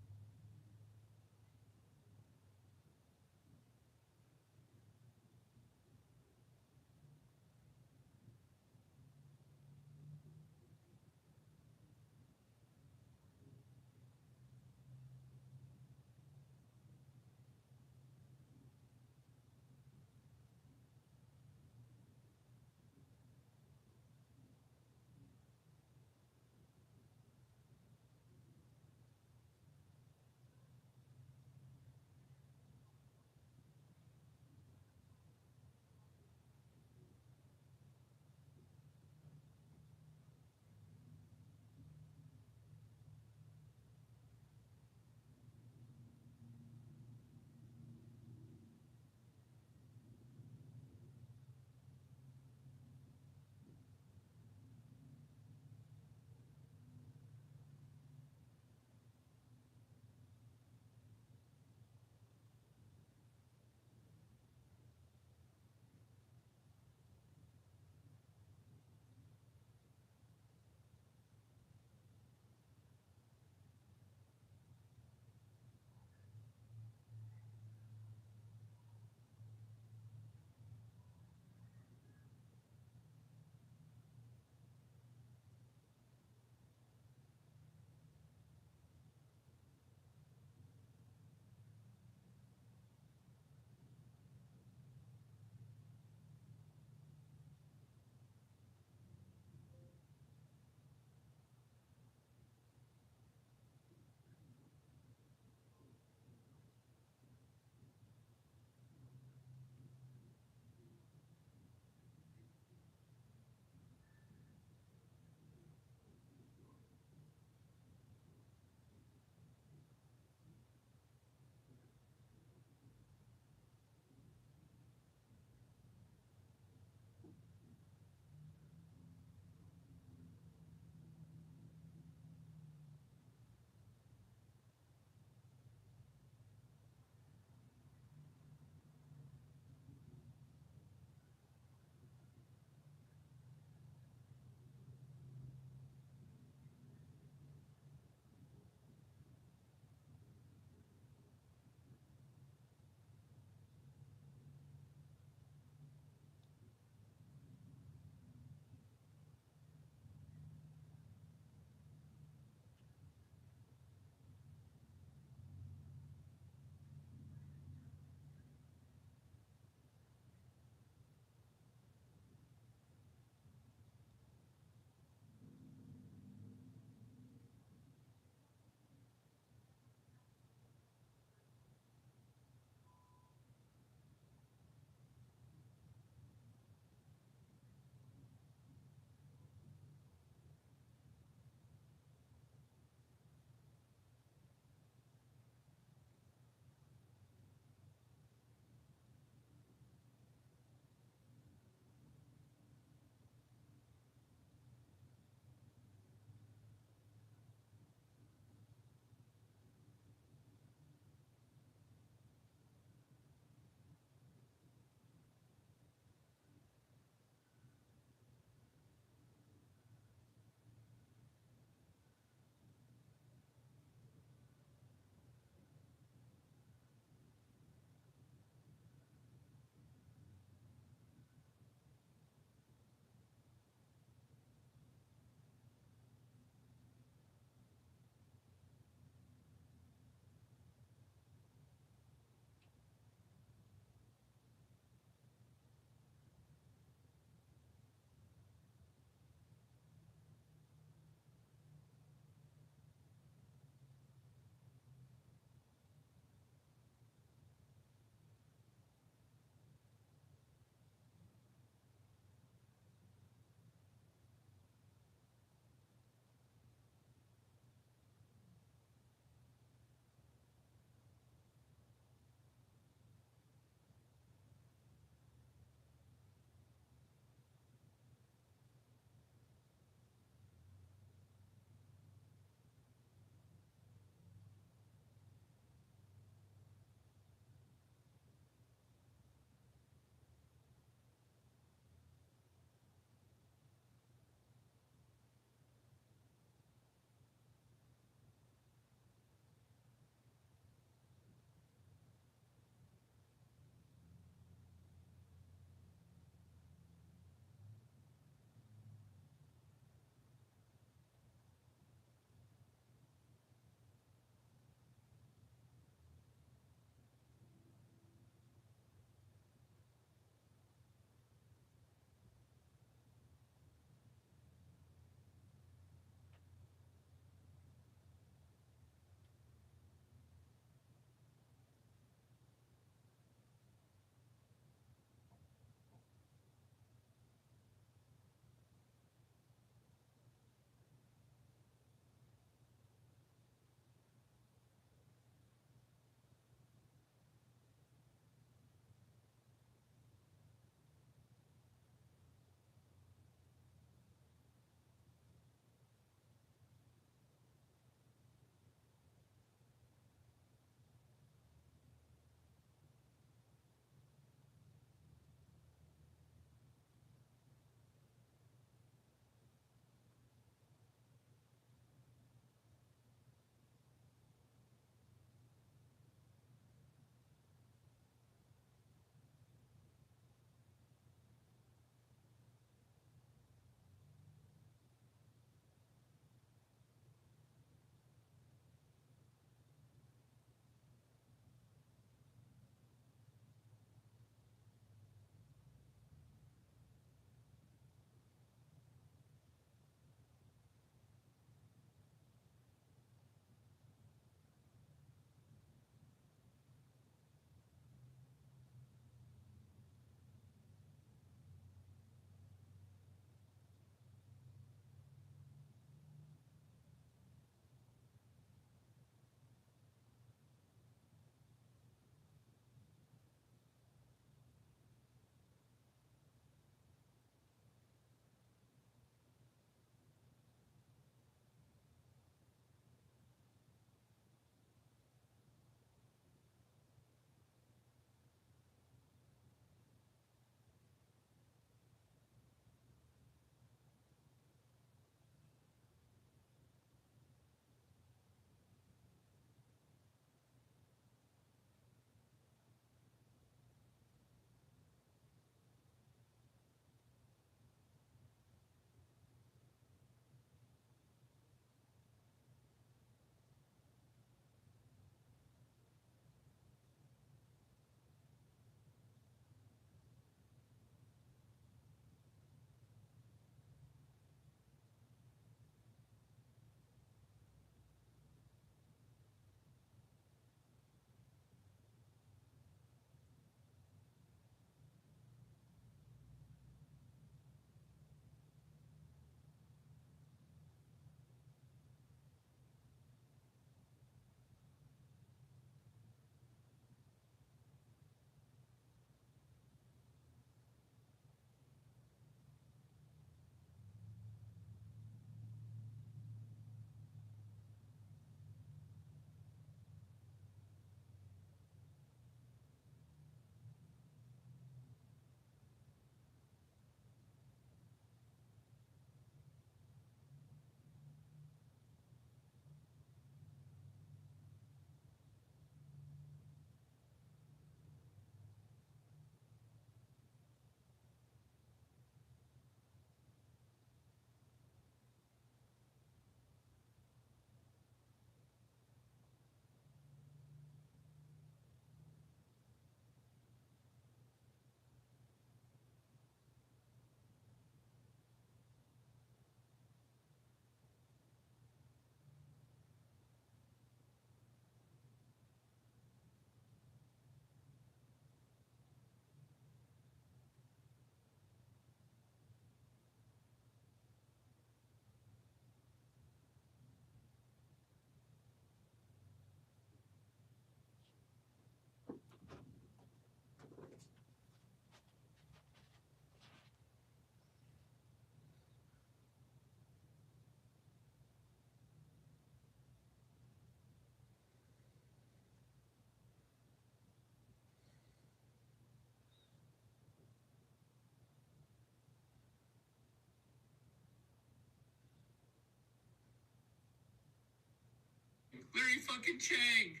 Larry fucking Chang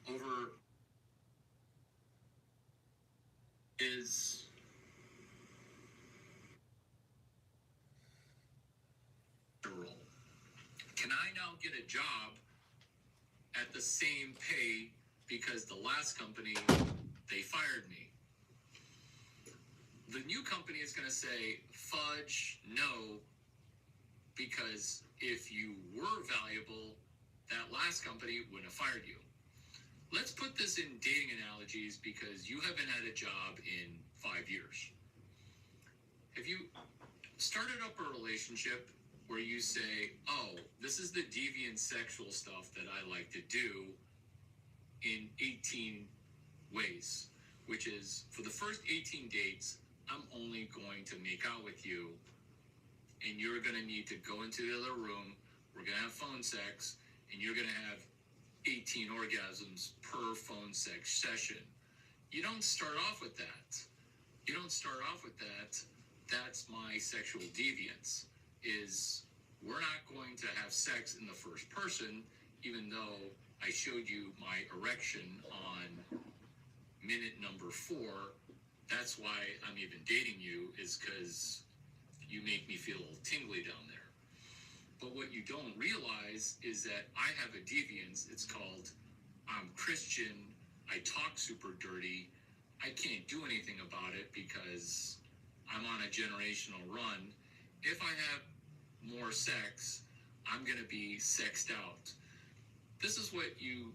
over is the role. Can I now get a job at the same pay because the last company, they fired me? The new company is going to say, fudge, no, because if you were valuable, that last company wouldn't have fired you. Let's put this in dating analogies because you haven't had a job in 5 years. Have you started up a relationship where you say, oh, this is the deviant sexual stuff that I like to do in 18 ways, which is for the first 18 dates, I'm only going to make out with you, and you're going to need to go into the other room. We're going to have phone sex, and you're going to have 18 orgasms per phone sex session. You don't start off with that. You don't start off with that. That's my sexual deviance, is we're not going to have sex in the first person, even though I showed you my erection on minute number 4. That's why I'm even dating you, is because you make me feel a little tingly down there. But what you don't realize is that I have a deviance. It's called I'm Christian, I talk super dirty, I can't do anything about it because I'm on a generational run. If I have more sex, I'm going to be sexed out. This is what you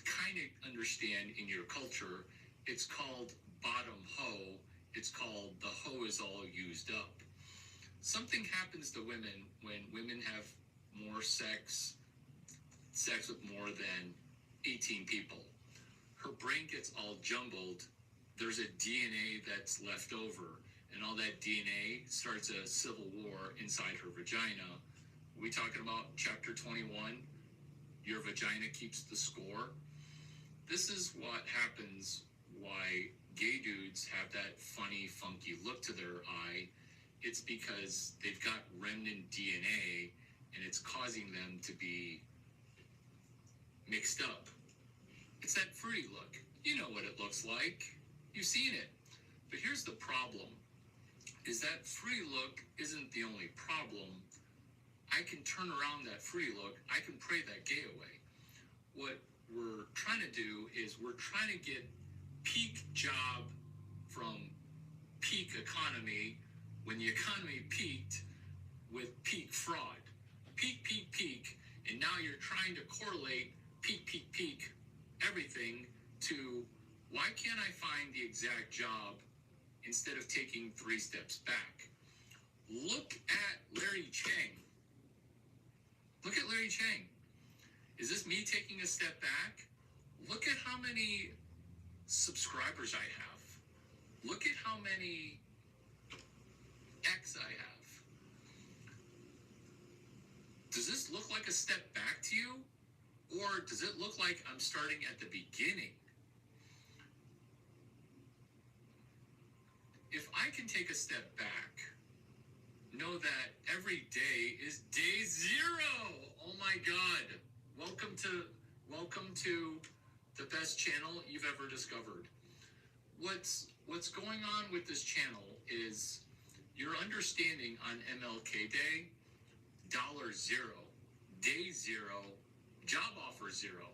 kind of understand in your culture. It's called bottom hoe. It's called the hoe is all used up. Something happens to women when women have more sex with more than 18 people. Her brain gets all jumbled. There's a DNA that's left over, and all that DNA starts a civil war inside her vagina. Are we talking about chapter 21? Your vagina keeps the score. This is what happens why gay dudes have that funny, funky look to their eye. It's because they've got remnant DNA, and it's causing them to be mixed up. It's that fruity look. You know what it looks like. You've seen it. But here's the problem, is that fruity look isn't the only problem. I can turn around that fruity look. I can pray that gay away. What we're trying to do is we're trying to get peak job from peak economy when the economy peaked with peak fraud. Peak, peak, peak, and now you're trying to correlate peak, peak, peak, everything to why can't I find the exact job instead of taking 3 steps back? Look at Larry Chang. Look at Larry Chang. Is this me taking a step back? Look at how many subscribers I have. Look at how many X I have. Does this look like a step back to you? Or does it look like I'm starting at the beginning? If I can take a step back, know that every day is day 0. Oh my God. Welcome to the best channel you've ever discovered. What's going on with this channel is you're understanding on MLK Day, $0, day 0, job offer 0.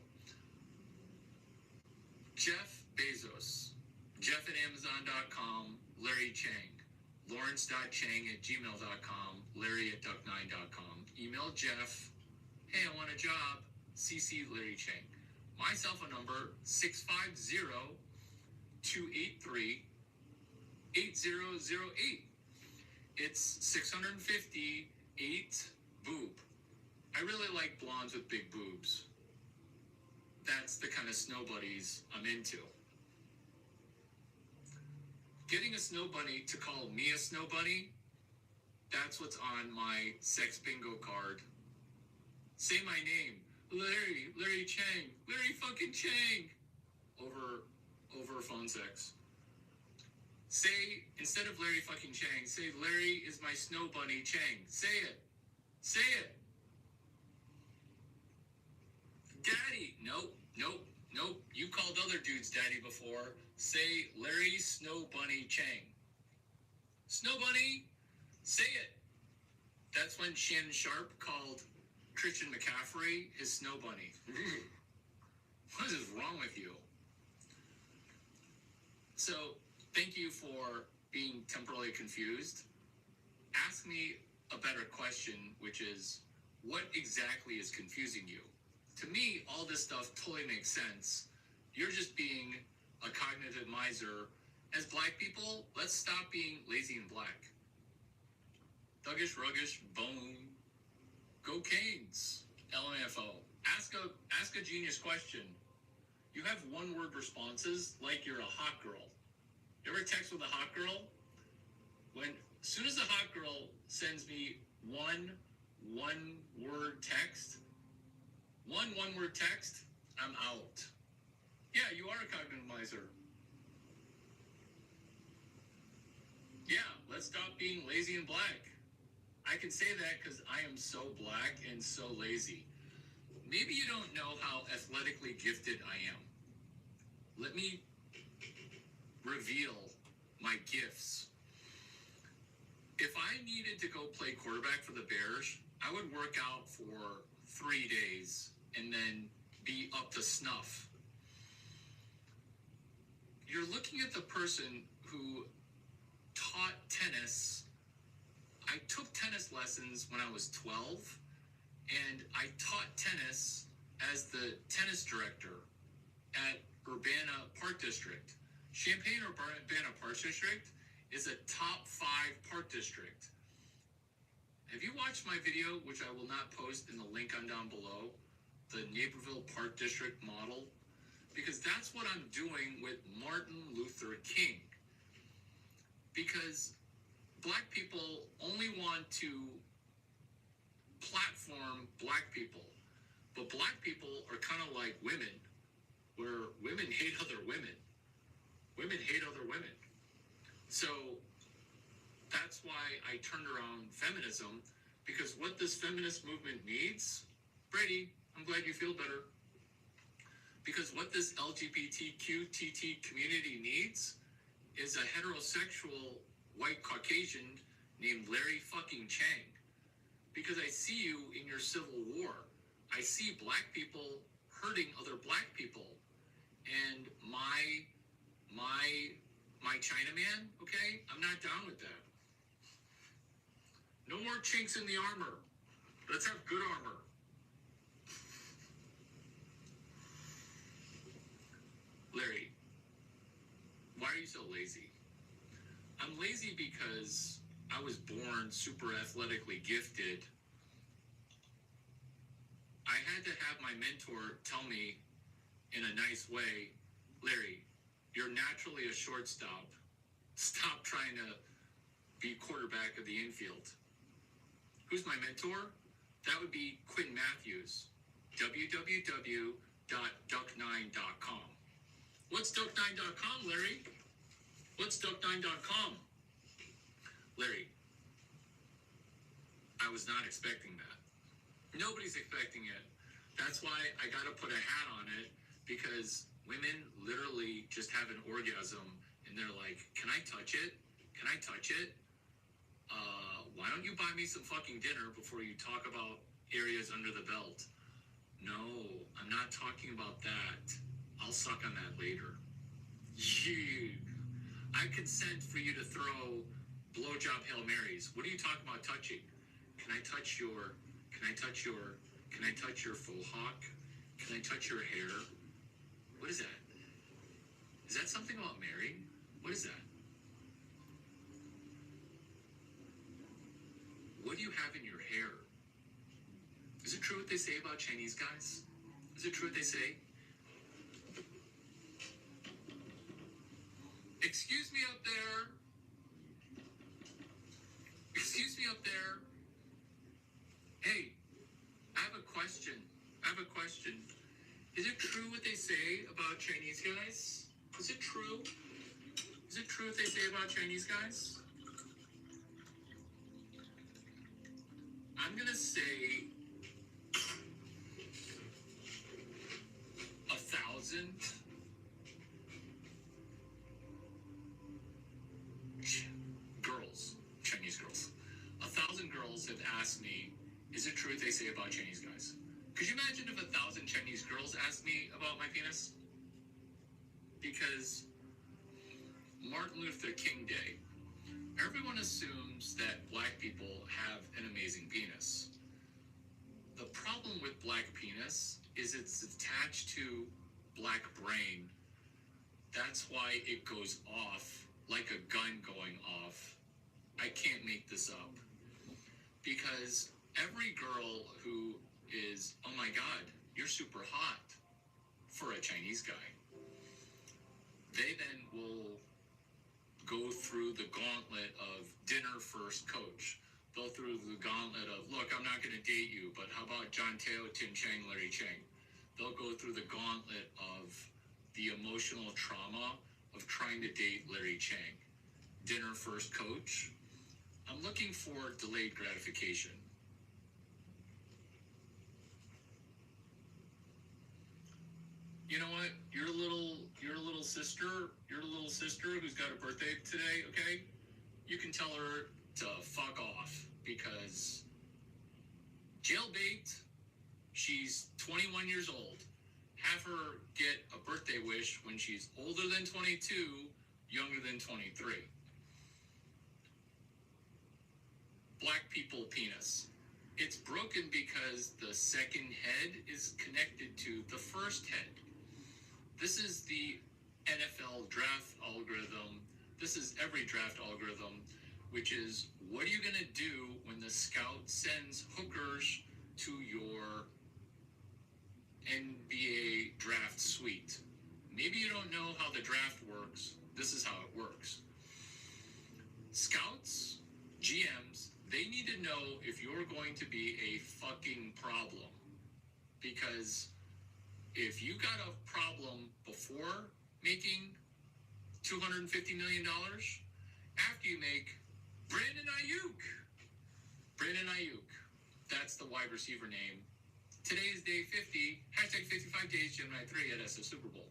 Jeff Bezos, Jeff at Amazon.com, Larry Chang, Lawrence.chang@gmail.com, Larry at duck9.com. Email Jeff, hey, I want a job, CC Larry Chang. My cell phone number, 650-283-8008. It's 658 boob. I really like blondes with big boobs. That's the kind of snow buddies I'm into. Getting a snow bunny to call me a snow bunny, that's what's on my sex bingo card. Say my name, Larry Chang, Larry fucking Chang, over phone sex. Say, instead of Larry fucking Chang, say Larry is my snow bunny Chang. Say it. Say it. Daddy. You called other dudes daddy before. Say Larry Snow Bunny Chang. Snow Bunny, say it. That's when Shannon Sharp called Christian McCaffrey his Snow Bunny. What is wrong with you? So, thank you for being temporarily confused. Ask me a better question, which is, what exactly is confusing you? To me, all this stuff totally makes sense. You're just being a cognitive miser. As black people, let's stop being lazy and black. Thuggish, ruggish, bone. Go Canes. LMFO. Ask a genius question. You have one-word responses like you're a hot girl. You ever text with a hot girl? As soon as a hot girl sends me one-word text, one-word text, I'm out. Yeah, you are a cognitive miser. Yeah, let's stop being lazy and black. I can say that because I am so black and so lazy. Maybe you don't know how athletically gifted I am. Let me reveal my gifts. If I needed to go play quarterback for the Bears, I would work out for 3 days and then be up to snuff. You're looking at the person who taught tennis. I took tennis lessons when I was 12, and I taught tennis as the tennis director at Urbana Park District. Champaign-Urbana Park District is a top 5 park district. Have you watched my video, which I will not post in the link on down below, the Naperville Park District model? Because that's what I'm doing with Martin Luther King. Because black people only want to platform black people. But black people are kind of like women, where women hate other women. Women hate other women. So that's why I turned around feminism, because what this feminist movement needs, Brady, I'm glad you feel better, because what this LGBTQ community needs is a heterosexual white Caucasian named Larry fucking Chang. Because I see you in your civil war. I see black people hurting other black people. And my Chinaman, okay? I'm not down with that. No more chinks in the armor. Let's have good armor. Larry, why are you so lazy? I'm lazy because I was born super athletically gifted. I had to have my mentor tell me in a nice way, Larry, you're naturally a shortstop. Stop trying to be quarterback of the infield. Who's my mentor? That would be Quentin Matthews. www.duck9.com. What's duck9.com, Larry? What's duck9.com? Larry, I was not expecting that. Nobody's expecting it. That's why I got to put a hat on it, because women literally just have an orgasm and they're like, can I touch it? Can I touch it? Why don't you buy me some fucking dinner before you talk about areas under the belt? No, I'm not talking about that. I'll suck on that later. I consent for you to throw blowjob Hail Marys. What are you talking about touching? Can I touch your faux hawk? Can I touch your hair? What is that? Is that something about Mary? What is that? What do you have in your hair? Is it true what they say about Chinese guys? Is it true what they say? Excuse me up there. Excuse me up there. Hey, I have a question. Is it true what they say about Chinese guys? Is it true? Is it true what they say about Chinese guys? I'm gonna say 1,000. girls have asked me, is it true what they say about Chinese guys? Could you imagine if 1,000 Chinese girls asked me about my penis? Because Martin Luther King Day, everyone assumes that black people have an amazing penis. The problem with black penis is it's attached to black brain. That's why it goes off like a gun going off. I can't make this up. Because every girl who is, oh my God, you're super hot for a Chinese guy, they then will go through the gauntlet of dinner first coach. They'll through the gauntlet of, look, I'm not going to date you, but how about John Teo, Tim Chang, Larry Chang? They'll go through the gauntlet of the emotional trauma of trying to date Larry Chang. Dinner first coach. I'm looking for delayed gratification. You know what? Your little sister who's got a birthday today, okay? You can tell her to fuck off because jailbait, she's 21 years old. Have her get a birthday wish when she's older than 22, younger than 23. Black people penis. It's broken because the second head is connected to the first head. This is the NFL draft algorithm. This is every draft algorithm, which is, what are you going to do when the scout sends hookers to your NBA draft suite? Maybe you don't know how the draft works. This is how it works. Scouts, GMs, they need to know if you're going to be a fucking problem. Because if you got a problem before making $250 million, after you make Brandon Ayuk, that's the wide receiver name. Today is day 50, hashtag 55 days, Gemini 3 at SF Super Bowl.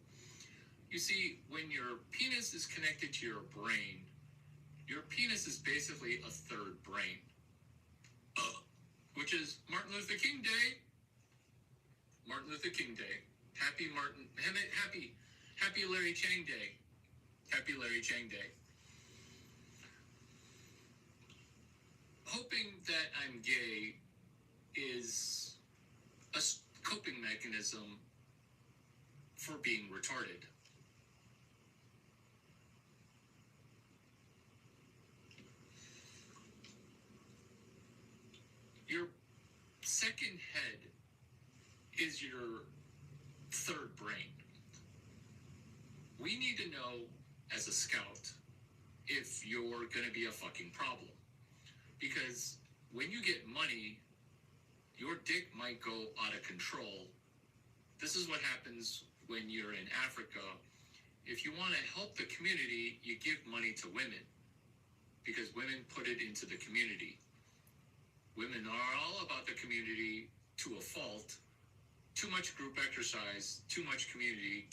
You see, when your penis is connected to your brain, your penis is basically a third brain. Which is Martin Luther King Day. Martin Luther King Day. Happy Larry Chang Day. Happy Larry Chang Day. Hoping that I'm gay is a coping mechanism for being retarded. Your second head is your third brain. We need to know, as a scout, if you're going to be a fucking problem. Because when you get money, your dick might go out of control. This is what happens when you're in Africa. If you want to help the community, you give money to women. Because women put it into the community. Women are all about the community to a fault. Too much group exercise, too much community.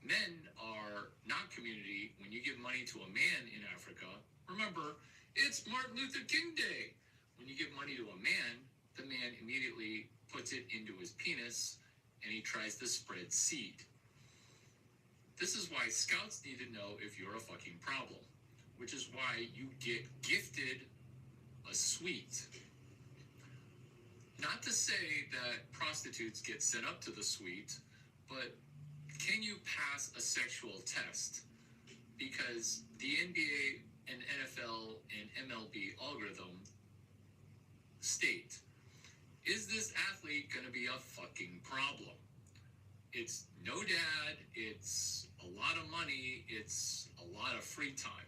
Men are not community. When you give money to a man in Africa, remember, it's Martin Luther King Day. When you give money to a man, the man immediately puts it into his penis and he tries to spread seed. This is why scouts need to know if you're a fucking problem, which is why you get gifted a suite. Not to say that prostitutes get sent up to the suite, but can you pass a sexual test? Because the NBA and NFL and MLB algorithm state, is this athlete going to be a fucking problem? It's no dad, it's a lot of money, it's a lot of free time.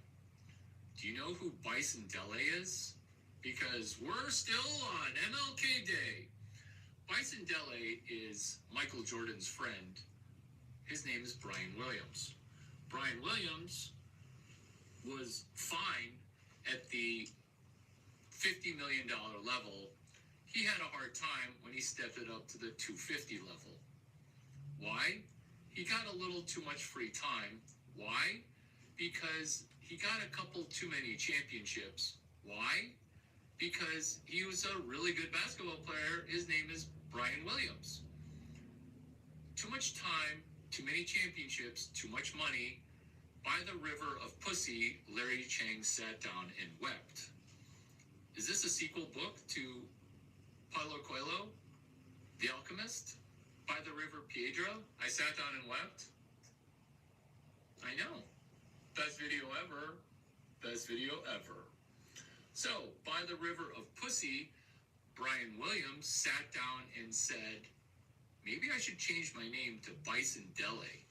Do you know who Bison Dele is? Because we're still on MLK Day. Bison Dele is Michael Jordan's friend. His name is Brian Williams. Brian Williams was fine at the $50 million level. He had a hard time when he stepped it up to the 250 level. Why? He got a little too much free time. Why? Because he got a couple too many championships. Why? because he was a really good basketball player. His name is Brian Williams. Too much time, too many championships, too much money. By the river of pussy, Larry Chang sat down and wept. Is this a sequel book to Paulo Coelho, The Alchemist? By the river Piedra, I sat down and wept. I know. Best video ever. Best video ever. So, by the river of pussy, Brian Williams sat down and said, maybe I should change my name to Bison Dele.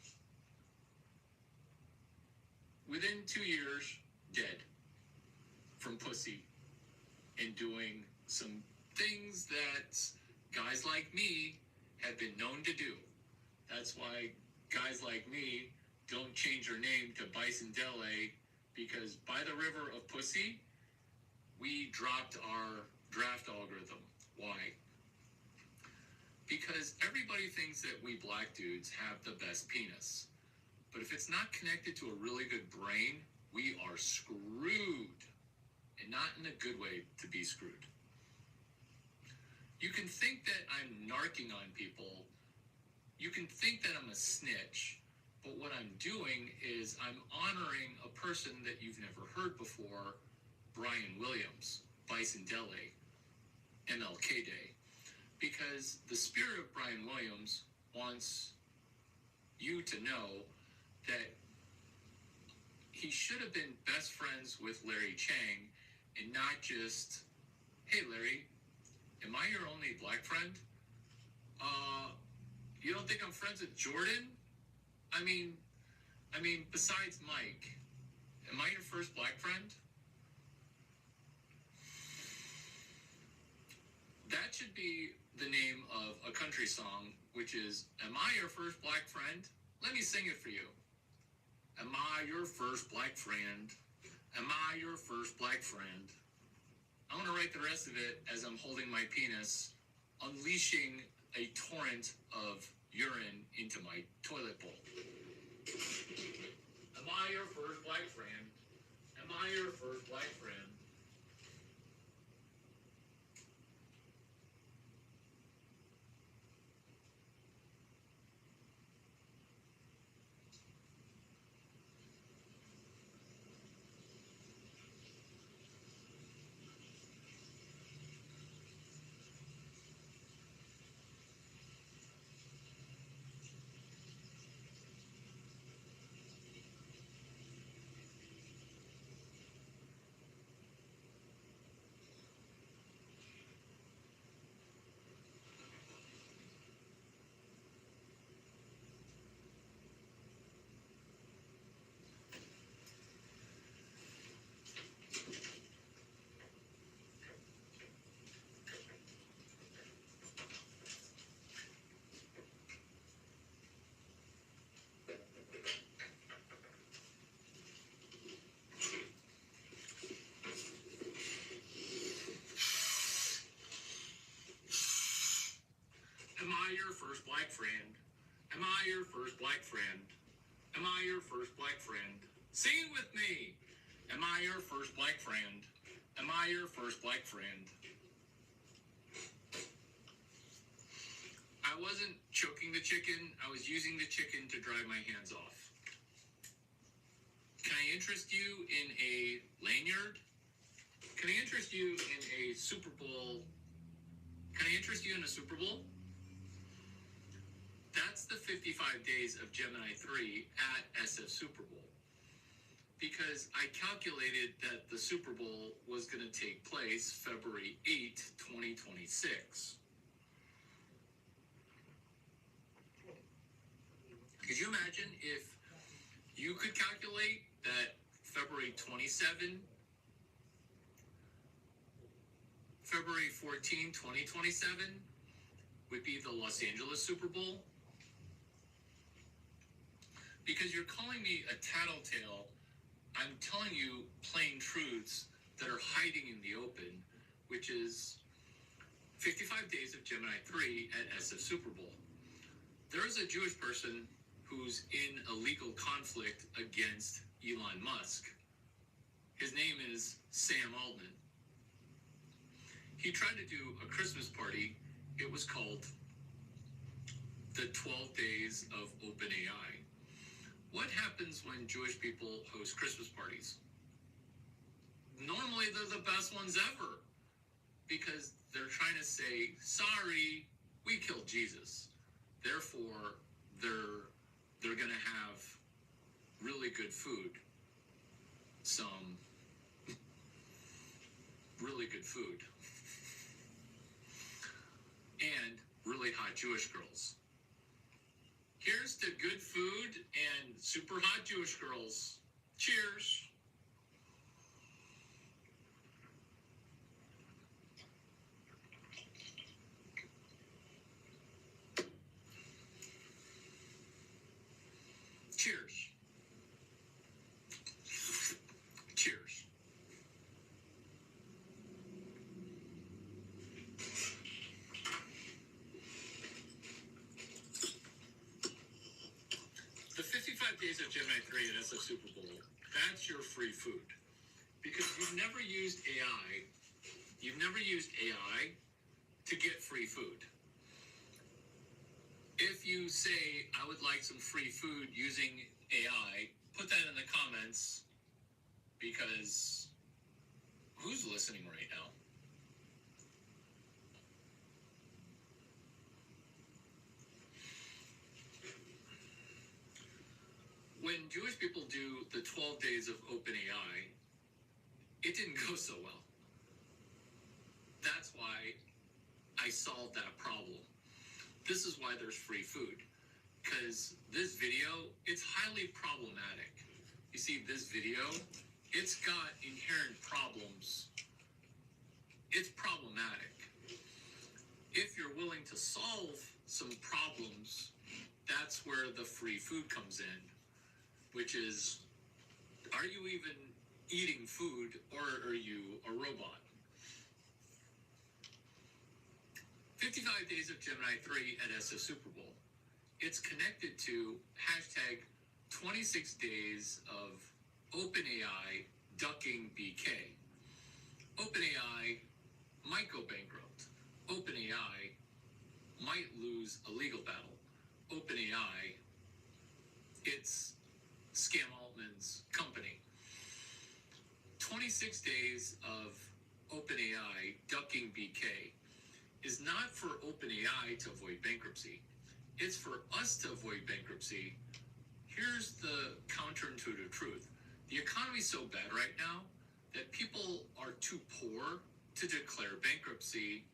Within 2 years, dead from pussy and doing some things that guys like me have been known to do. That's why guys like me don't change their name to Bison Dele, because by the river of pussy, we dropped our draft algorithm. Why? Because everybody thinks that we black dudes have the best penis. But if it's not connected to a really good brain, we are screwed. And not in a good way to be screwed. You can think that I'm narking on people. You can think that I'm a snitch. But what I'm doing is I'm honoring a person that you've never heard before, Brian Williams, Bison Dele, MLK Day. Because the spirit of Brian Williams wants you to know that he should have been best friends with Larry Chang and not just, hey Larry, am I your only black friend? You don't think I'm friends with Jordan? I mean, besides Mike, am I your first black friend? That should be the name of a country song, which is, am I your first black friend? Let me sing it for you. Am I your first black friend? Am I your first black friend? I want to write the rest of it as I'm holding my penis, unleashing a torrent of urine into my toilet bowl. Am I your first black friend? Am I your first black friend? Am I your first black friend? Am I your first black friend? Am I your first black friend? Sing it with me. Am I your first black friend? Am I your first black friend? I wasn't choking the chicken. I was using the chicken to dry my hands off. Can I interest you in a lanyard? Can I interest you in a Super Bowl? Can I interest you in a Super Bowl? That's the 55 days of Gemini 3 at SF Super Bowl. Because I calculated that the Super Bowl was going to take place February 8, 2026. Could you imagine if you could calculate that February 27, February 14, 2027 would be the Los Angeles Super Bowl? Because you're calling me a tattletale, I'm telling you plain truths that are hiding in the open, which is 55 days of Gemini 3 at SF Super Bowl. There is a Jewish person who's in a legal conflict against Elon Musk. His name is Sam Altman. he tried to do a Christmas party. It was called the 12 Days of OpenAI. What happens when Jewish people host Christmas parties? Normally, they're the best ones ever because they're trying to say, sorry, we killed Jesus. Therefore, they're going to have really good food. Some really good food. And really hot Jewish girls. Here's to good food and super hot Jewish girls. Cheers. Cheers. Cheers. The 55 days of Gemini 3 and SF Super Bowl, that's your free food. Because you've never used AI. You've never used AI to get free food. If you say, I would like some free food using AI, put that in the comments because who's listening right now? When Jewish people do the 12 days of OpenAI, it didn't go so well. That's why I solved that problem. This is why there's free food. Because this video, it's highly problematic. You see this video, it's got inherent problems. It's problematic. If you're willing to solve some problems, that's where the free food comes in. Which is, are you even eating food or are you a robot? 55 Days of Gemini 3 at SF Super Bowl. It's connected to hashtag 26 days of OpenAI ducking BK. OpenAI might go bankrupt. OpenAI might lose a legal battle. OpenAI, it's Scam Altman's company. 26 days of OpenAI ducking BK is not for OpenAI to avoid bankruptcy. It's for us to avoid bankruptcy. Here's the counterintuitive truth. The economy's so bad right now that people are too poor to declare bankruptcy.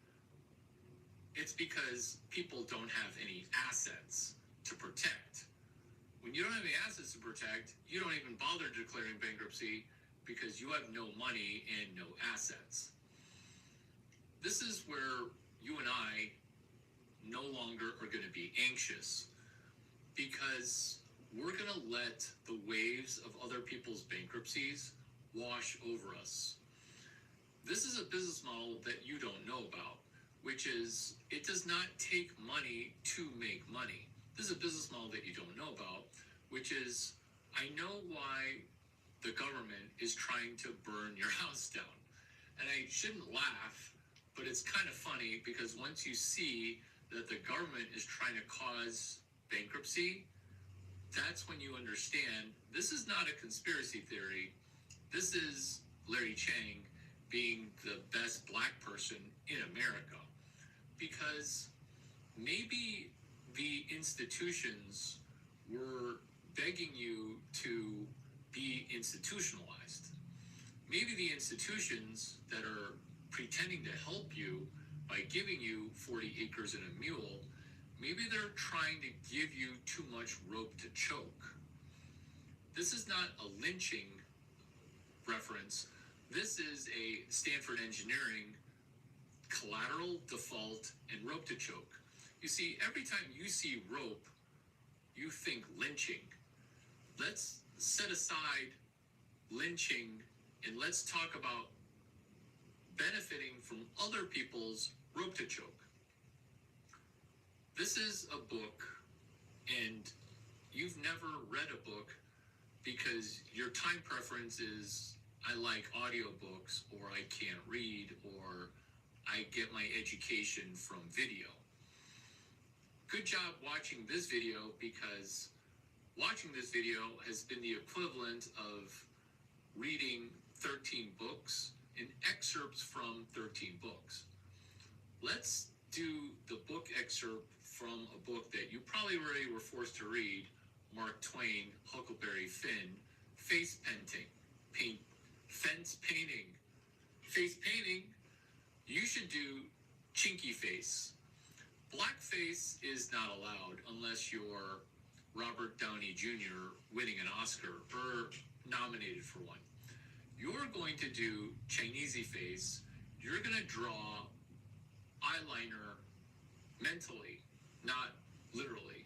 It's because people don't have any assets to protect. When you don't have any assets to protect, you don't even bother declaring bankruptcy because you have no money and no assets. This is where you and I no longer are going to be anxious because we're going to let the waves of other people's bankruptcies wash over us. This is a business model that you don't know about, which is it does not take money to make money. This is a business model that you don't know about, which is I know why the government is trying to burn your house down. And I shouldn't laugh, but it's kind of funny because once you see that the government is trying to cause bankruptcy, that's when you understand this is not a conspiracy theory. This is Larry Chang being the best black person in America. Because maybe the institutions were begging you to be institutionalized. Maybe the institutions that are pretending to help you by giving you 40 acres and a mule, maybe they're trying to give you too much rope to choke. This is not a lynching reference. This is a Stanford Engineering collateral, default, and rope to choke. You see, every time you see rope, you think lynching. Let's set aside lynching and let's talk about benefiting from other people's rope to choke. This is a book, and you've never read a book because your time preference is I like audiobooks, or I can't read, or I get my education from video. Good job watching this video, because watching this video has been the equivalent of reading 13 books and excerpts from 13 books. Let's do the book excerpt from a book that you probably already were forced to read, Mark Twain, Huckleberry Finn, Face Painting, Fence Painting. Face painting, you should do Chinky Face. Blackface is not allowed unless you're Robert Downey Jr. winning an Oscar or nominated for one. You're going to do Chinesey face. You're going to draw eyeliner mentally, not literally.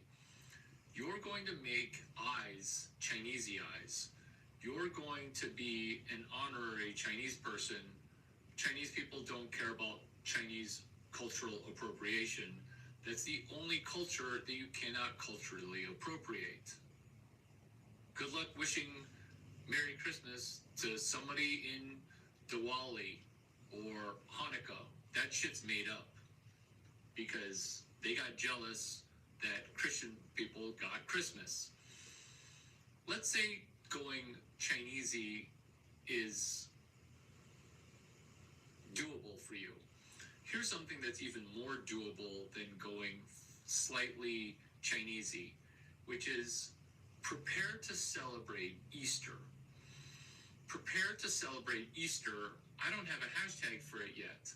You're going to make eyes Chinesey eyes. You're going to be an honorary Chinese person. Chinese people don't care about Chinese cultural appropriation. That's the only culture that you cannot culturally appropriate. Good luck wishing Merry Christmas to somebody in Diwali or Hanukkah. That shit's made up because they got jealous that Christian people got Christmas. Let's say going Chinesey is doable for you. Here's something that's even more doable than going slightly Chinesey, which is prepare to celebrate Easter. Prepare to celebrate Easter. I don't have a hashtag for it yet.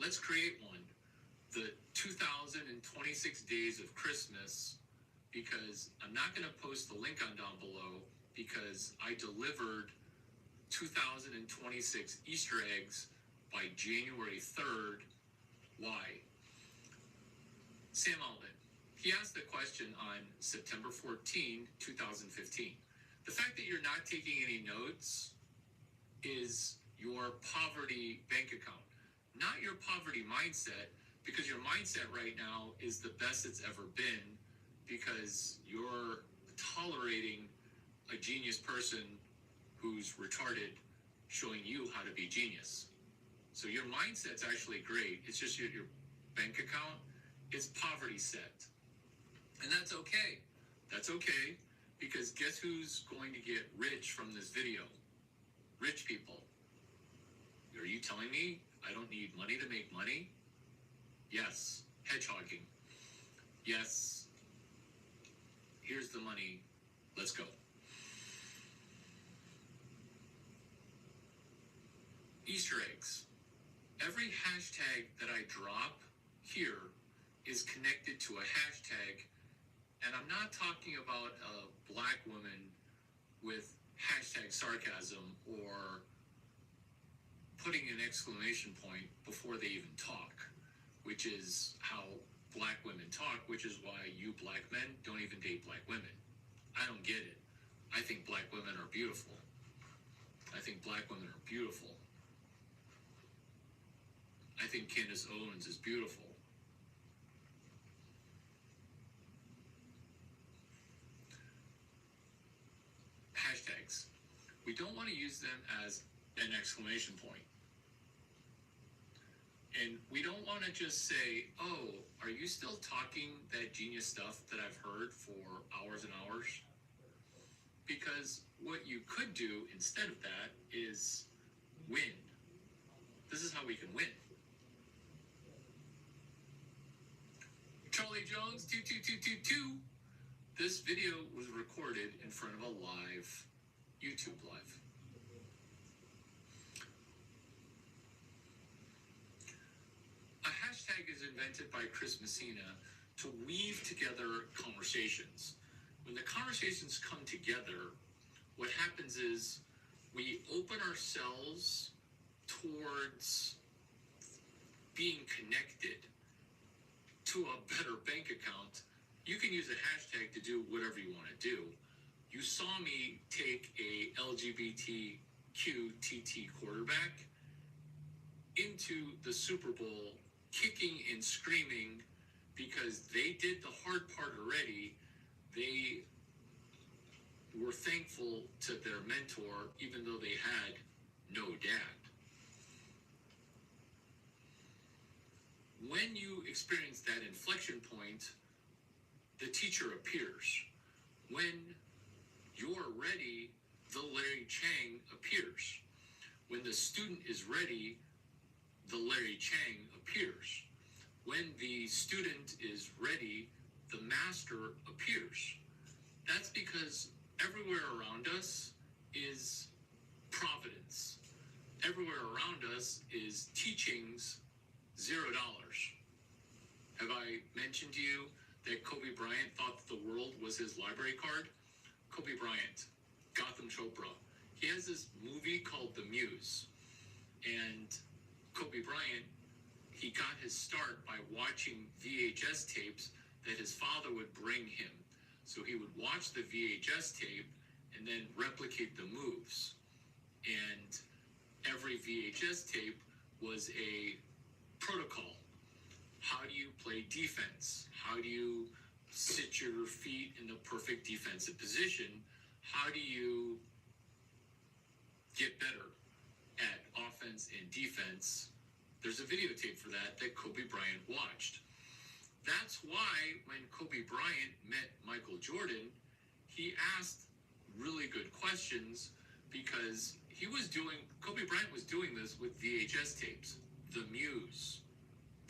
Let's create one. The 2026 days of Christmas, because I'm not going to post the link on down below because I delivered 2026 Easter eggs by January 3rd. Why? Sam Altman, he asked the question on September 14, 2015. The fact that you're not taking any notes is your poverty bank account, not your poverty mindset, because your mindset right now is the best it's ever been because you're tolerating a genius person who's retarded showing you how to be genius. So your mindset's actually great. It's just your bank account is poverty set. And that's okay. That's okay, because guess who's going to get rich from this video? Rich people. Are you telling me I don't need money to make money? Yes. Hedgehogging. Yes. Here's the money. Let's go. Easter eggs. Every hashtag that I drop here is connected to a hashtag, and I'm not talking about a black woman with hashtag sarcasm or putting an exclamation point before they even talk, which is how black women talk, which is why you black men don't even date black women. I don't get it. I think black women are beautiful. I think black women are beautiful. I think Candace Owens is beautiful. Hashtags. We don't want to use them as an exclamation point. And we don't want to just say, oh, are you still talking that genius stuff that I've heard for hours and hours? Because what you could do instead of that is win. This is how we can win. Charlie Jones 22222. This video was recorded in front of a live YouTube live. A hashtag is invented by Chris Messina to weave together conversations. When the conversations come together, what happens is we open ourselves towards being connected to a better bank account. You can use a hashtag to do whatever you want to do. You saw me take a LGBTQ TT quarterback into the Super Bowl kicking and screaming because they did the hard part already. They were thankful to their mentor even though they had no dad. when you experience that inflection point, the teacher appears. When you're ready, the Larry Chang appears. When the student is ready, the Larry Chang appears. When the student is ready, the master appears. That's because everywhere around us is providence. Everywhere around us is teachings, $0. Have I mentioned to you that Kobe Bryant thought that the world was his library card? Kobe Bryant, Gotham Chopra. He has this movie called The Muse. And Kobe Bryant, he got his start by watching VHS tapes that his father would bring him. So he would watch the VHS tape and then replicate the moves. And every VHS tape was a protocol. How do you play defense? How do you sit your feet in the perfect defensive position? How do you get better at offense and defense? There's a videotape for that Kobe Bryant watched. That's why when Kobe Bryant met Michael Jordan, he asked really good questions because Kobe Bryant was doing this with VHS tapes. The Muse.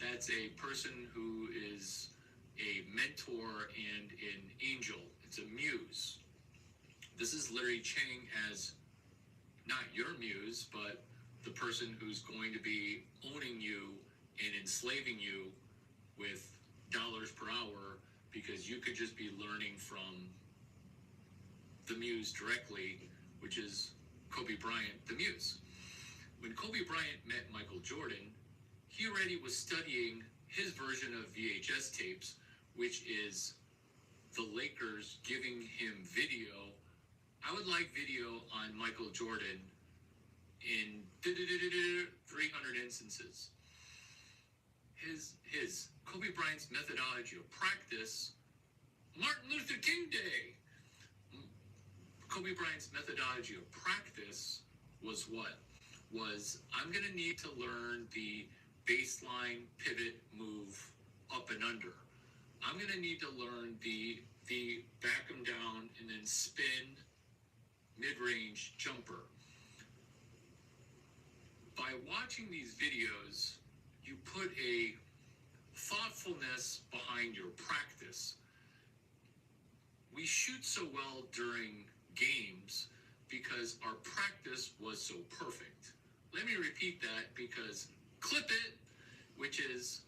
That's a person who is a mentor and an angel. It's a muse. This is Larry Chang as not your muse, but the person who's going to be owning you and enslaving you with dollars per hour because you could just be learning from the muse directly, which is Kobe Bryant, the muse. When Kobe Bryant met Michael Jordan, he already was studying his version of VHS tapes, which is the Lakers giving him video. I would like video on Michael Jordan in 300 instances. His Kobe Bryant's methodology of practice, Martin Luther King Day. Kobe Bryant's methodology of practice was what? Was I'm going to need to learn the baseline pivot move up and under. I'm going to need to learn the back them down and then spin mid-range jumper. By watching these videos, you put a thoughtfulness behind your practice. We shoot so well during games because our practice was so perfect. Let me repeat that because clip it, which is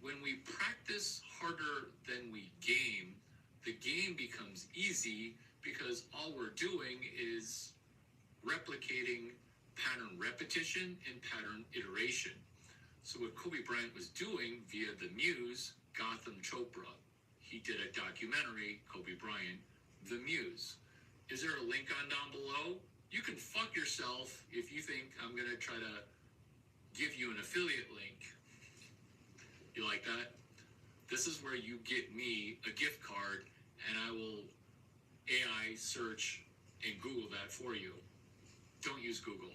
when we practice harder than we game, the game becomes easy because all we're doing is replicating pattern repetition and pattern iteration. So what Kobe Bryant was doing via the muse, Gotham Chopra, he did a documentary, Kobe Bryant, The Muse. Is there a link on down below? You can fuck yourself if you think I'm going to try to give you an affiliate link. You like that? This is where you get me a gift card and I will AI search and Google that for you. Don't use Google.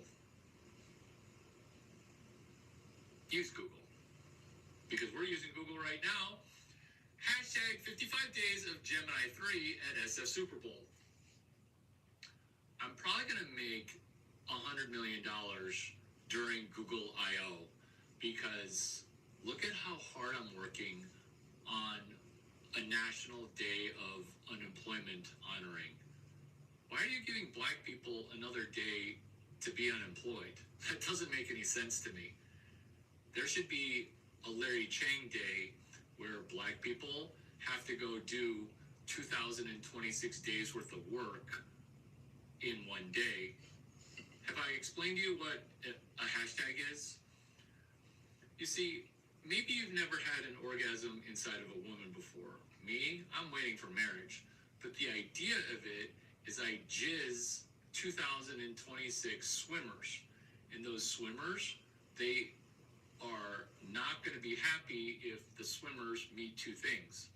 Use Google. Because we're using Google right now. Hashtag 55 days of Gemini 3 at SF Super Bowl. I'm probably going to make $100 million during Google I.O. because look at how hard I'm working on a National Day of Unemployment honoring. Why are you giving black people another day to be unemployed? That doesn't make any sense to me. There should be a Larry Chang Day where black people have to go do 2,026 days worth of work in one day. Have I explained to you what a hashtag is? You see, maybe you've never had an orgasm inside of a woman before. Me, I'm waiting for marriage. But the idea of it is I jizz 2,026 swimmers. And those swimmers, they are not going to be happy if the swimmers meet two things.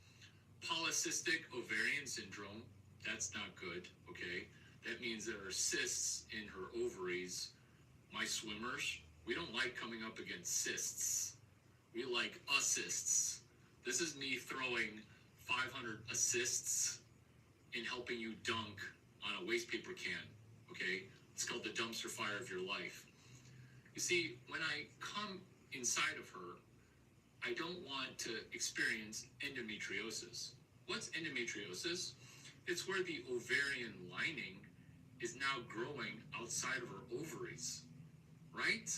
Polycystic ovarian syndrome, that's not good, okay? That means there are cysts in her ovaries. My swimmers, we don't like coming up against cysts. We like assists. This is me throwing 500 assists in helping you dunk on a waste paper can. Okay? It's called the dumpster fire of your life. You see, when I come inside of her, I don't want to experience endometriosis. What's endometriosis? It's where the ovarian lining is now growing outside of her ovaries, right?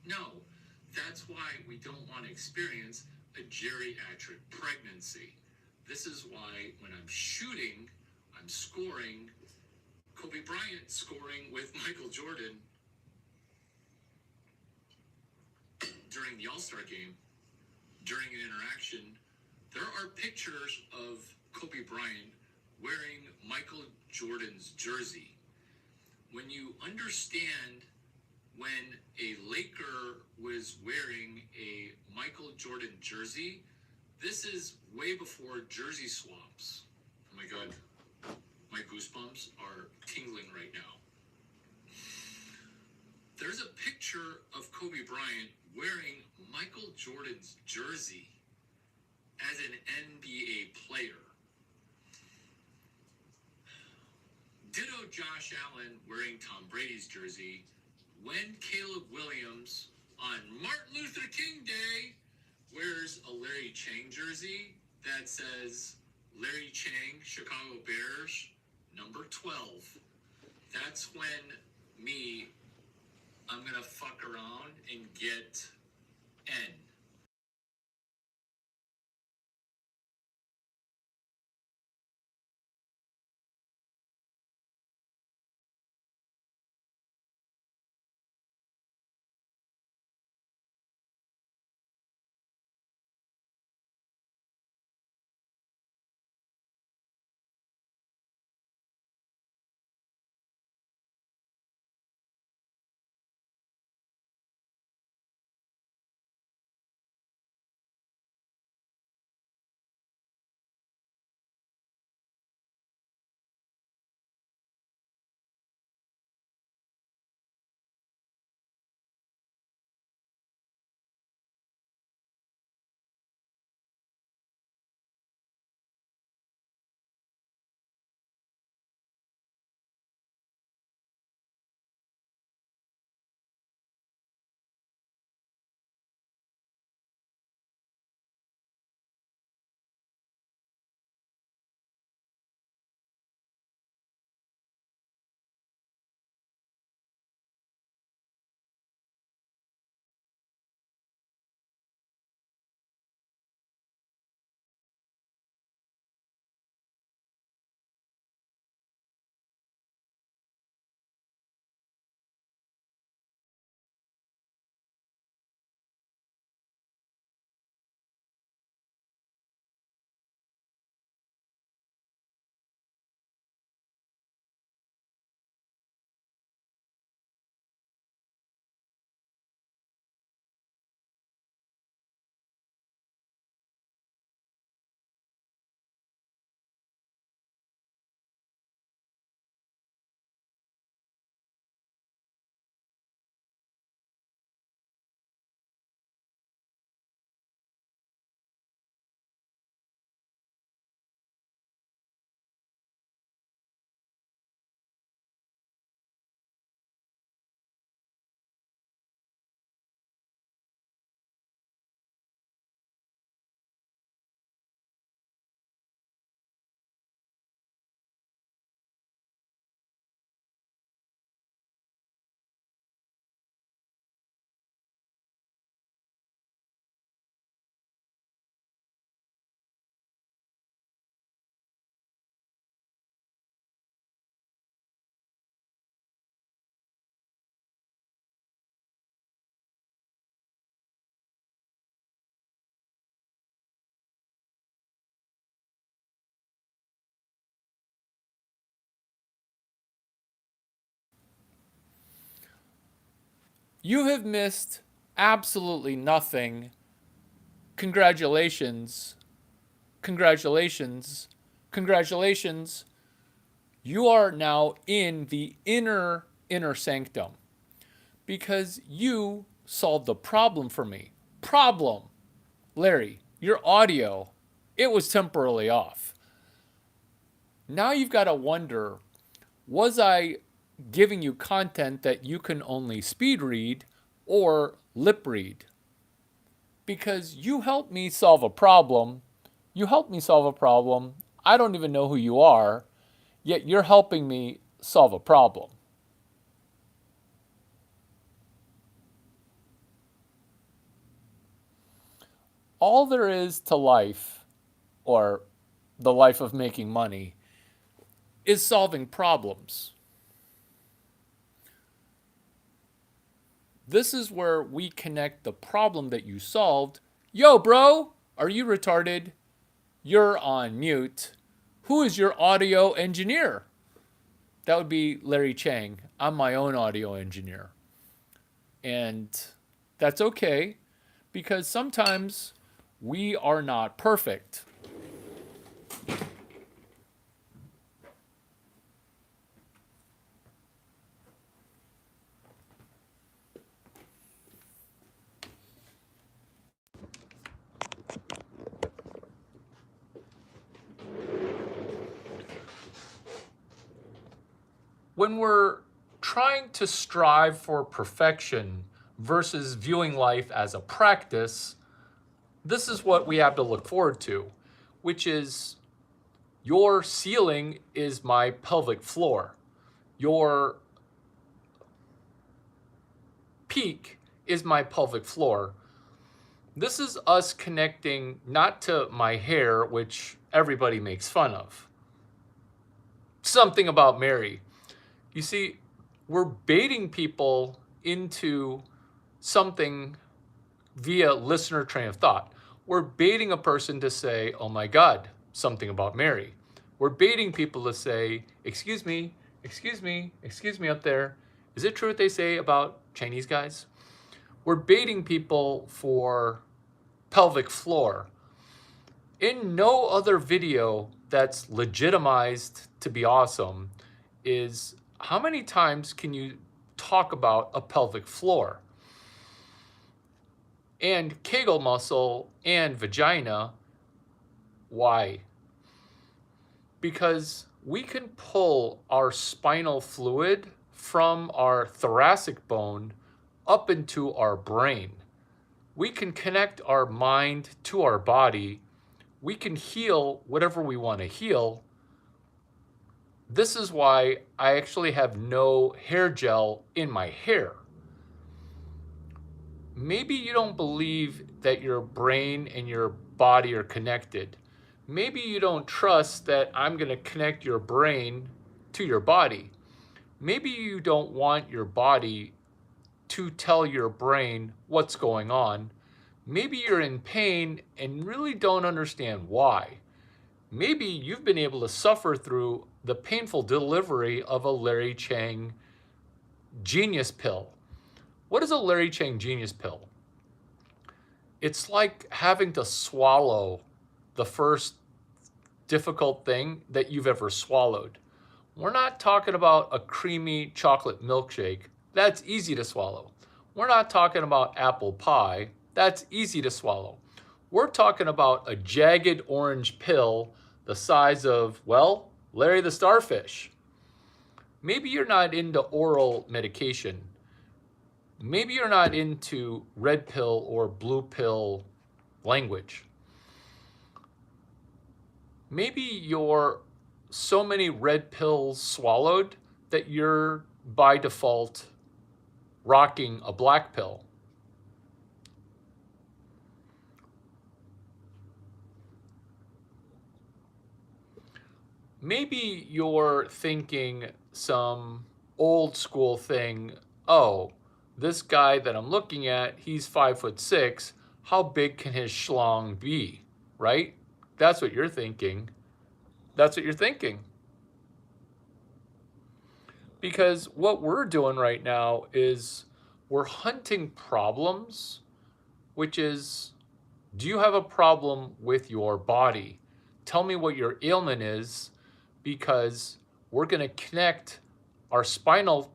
No, that's why we don't want to experience a geriatric pregnancy. This is why when I'm shooting, I'm scoring. Kobe Bryant scoring with Michael Jordan during the All-Star game, during an interaction, there are pictures of Kobe Bryant wearing Michael Jordan's jersey. When you understand when a Laker was wearing a Michael Jordan jersey, this is way before jersey swaps. Oh my God, my goosebumps are tingling right now. There's a picture of Kobe Bryant wearing Michael Jordan's jersey as an NBA player. Ditto Josh Allen wearing Tom Brady's jersey when Caleb Williams on Martin Luther King Day wears a Larry Chang jersey that says Larry Chang, Chicago Bears, number 12. That's when I'm gonna fuck around and get N. You have missed absolutely nothing. Congratulations. Congratulations. Congratulations. You are now in the inner sanctum because you solved the problem for me. Problem. Larry, your audio, it was temporarily off. Now you've got to wonder, was I giving you content that you can only speed read or lip read? Because you helped me solve a problem. You helped me solve a problem. I don't even know who you are, yet you're helping me solve a problem. All there is to life, or the life of making money, is solving problems. This is where we connect the problem that you solved. Yo, bro, are you retarded? You're on mute. Who is your audio engineer? That would be Larry Chang. I'm my own audio engineer. And that's okay, because sometimes we are not perfect. When we're trying to strive for perfection versus viewing life as a practice, this is what we have to look forward to, which is your ceiling is my pelvic floor. Your peak is my pelvic floor. This is us connecting not to my hair, which everybody makes fun of. Something about Mary. You see, we're baiting people into something via listener train of thought. We're baiting a person to say, oh my God, something about Mary. We're baiting people to say, excuse me up there. Is it true what they say about Chinese guys? We're baiting people for pelvic floor. In no other video that's legitimized to be awesome is how many times can you talk about a pelvic floor? And Kegel muscle and vagina. Why? Because we can pull our spinal fluid from our thoracic bone up into our brain. We can connect our mind to our body. We can heal whatever we want to heal. This is why I actually have no hair gel in my hair. Maybe you don't believe that your brain and your body are connected. Maybe you don't trust that I'm going to connect your brain to your body. Maybe you don't want your body to tell your brain what's going on. Maybe you're in pain and really don't understand why. Maybe you've been able to suffer through the painful delivery of a Larry Chang genius pill. What is a Larry Chang genius pill? It's like having to swallow the first difficult thing that you've ever swallowed. We're not talking about a creamy chocolate milkshake. That's easy to swallow. We're not talking about apple pie. That's easy to swallow. We're talking about a jagged orange pill the size of, well, Larry the Starfish. Maybe you're not into oral medication. Maybe you're not into red pill or blue pill language. Maybe you're so many red pills swallowed that you're by default rocking a black pill. Maybe you're thinking some old school thing, oh, this guy that I'm looking at, he's 5'6". How big can his schlong be, right? That's what you're thinking. That's what you're thinking. Because what we're doing right now is we're hunting problems, which is, do you have a problem with your body? Tell me what your ailment is, because we're going to connect our spinal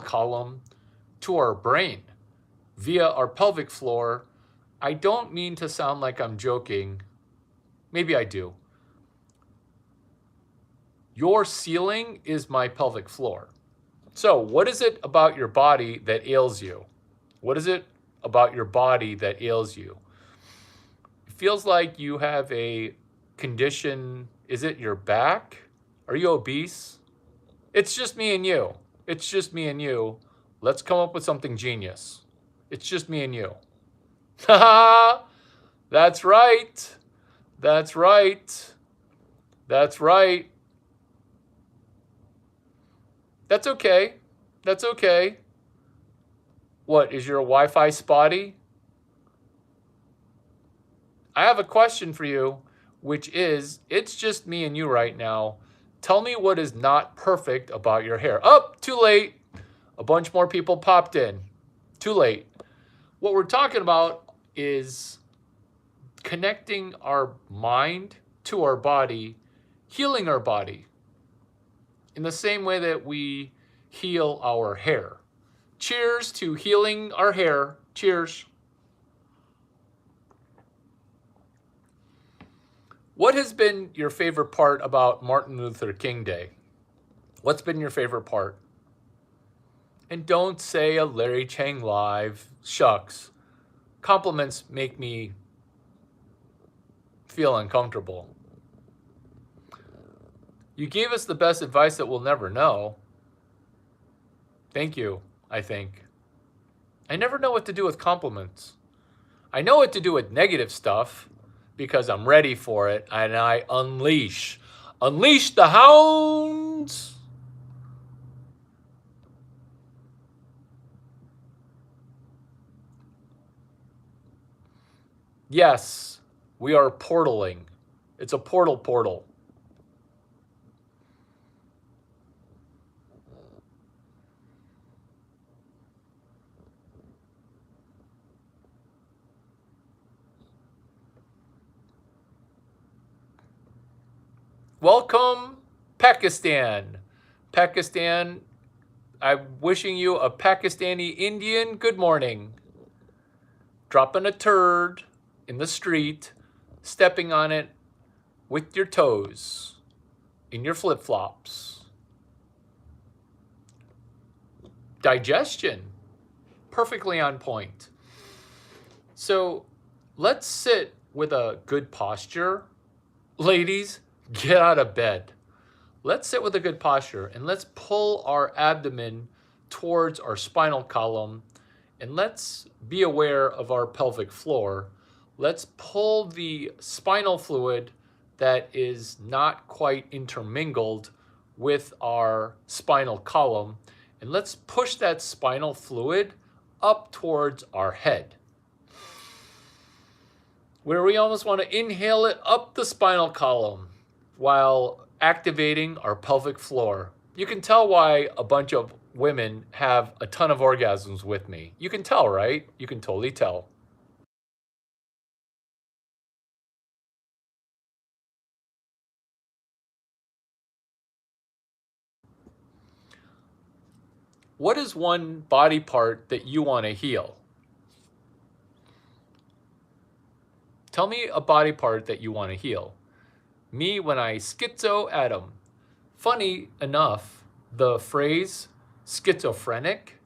column to our brain via our pelvic floor, I don't mean to sound like I'm joking. Maybe I do. Your ceiling is my pelvic floor. So, what is it about your body that ails you? What is it about your body that ails you? It feels like you have a condition. Is it your back? Are you obese? It's just me and you. It's just me and you. Let's come up with something genius. It's just me and you. Ha! That's right. That's right. That's right. That's okay. That's okay. What, is your Wi Fi spotty? I have a question for you, which is it's just me and you right now. Tell me what is not perfect about your hair. Oh, too late. A bunch more people popped in. Too late. What we're talking about is connecting our mind to our body, healing our body in the same way that we heal our hair. Cheers to healing our hair. Cheers. What has been your favorite part about Martin Luther King Day? What's been your favorite part? And don't say a Larry Chang live. Shucks. Compliments make me feel uncomfortable. You gave us the best advice that we'll never know. Thank you, I think. I never know what to do with compliments. I know what to do with negative stuff because I'm ready for it and I unleash. Unleash the hounds! Yes, we are portaling. It's a portal. Welcome, Pakistan. Pakistan, I'm wishing you a Pakistani Indian good morning. Dropping a turd in the street, stepping on it with your toes in your flip flops. Digestion, perfectly on point. So let's sit with a good posture. Ladies, get out of bed. Let's sit with a good posture and let's pull our abdomen towards our spinal column and let's be aware of our pelvic floor. Let's pull the spinal fluid that is not quite intermingled with our spinal column and let's push that spinal fluid up towards our head, where we almost want to inhale it up the spinal column while activating our pelvic floor. You can tell why a bunch of women have a ton of orgasms with me. You can tell, right? You can totally tell. What is one body part that you want to heal? Tell me a body part that you want to heal. Me, when I schizo Adam. Funny enough, the phrase schizophrenic,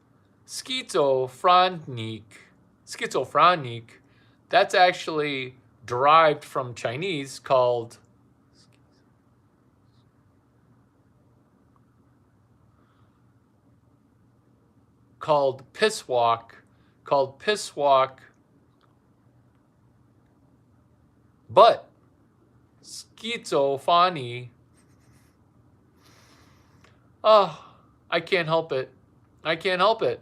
schizophrenic, that's actually derived from Chinese called pisswalk, but schizophreny. Oh, I can't help it. I can't help it.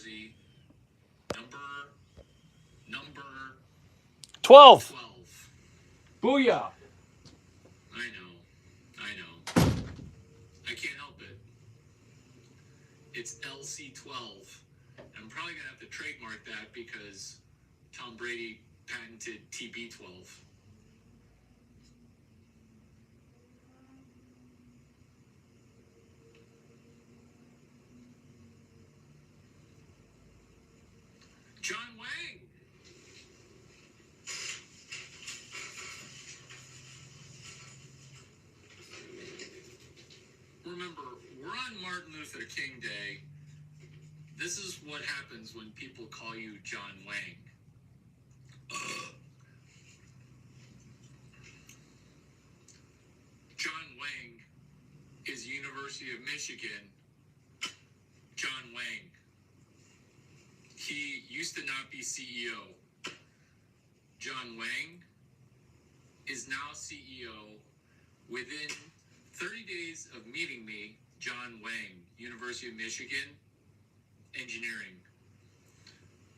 jersey, number 12. 12. Booyah. I know. I can't help it. It's LC12. I'm probably going to have to trademark that because Tom Brady patented TB12. John Wang. Remember, we're on Martin Luther King Day. This is what happens when people call you John Wang. John Wang is University of Michigan. John Wang. He used to not be CEO. John Wang is now CEO. Within 30 days of meeting me, John Wang, University of Michigan, engineering.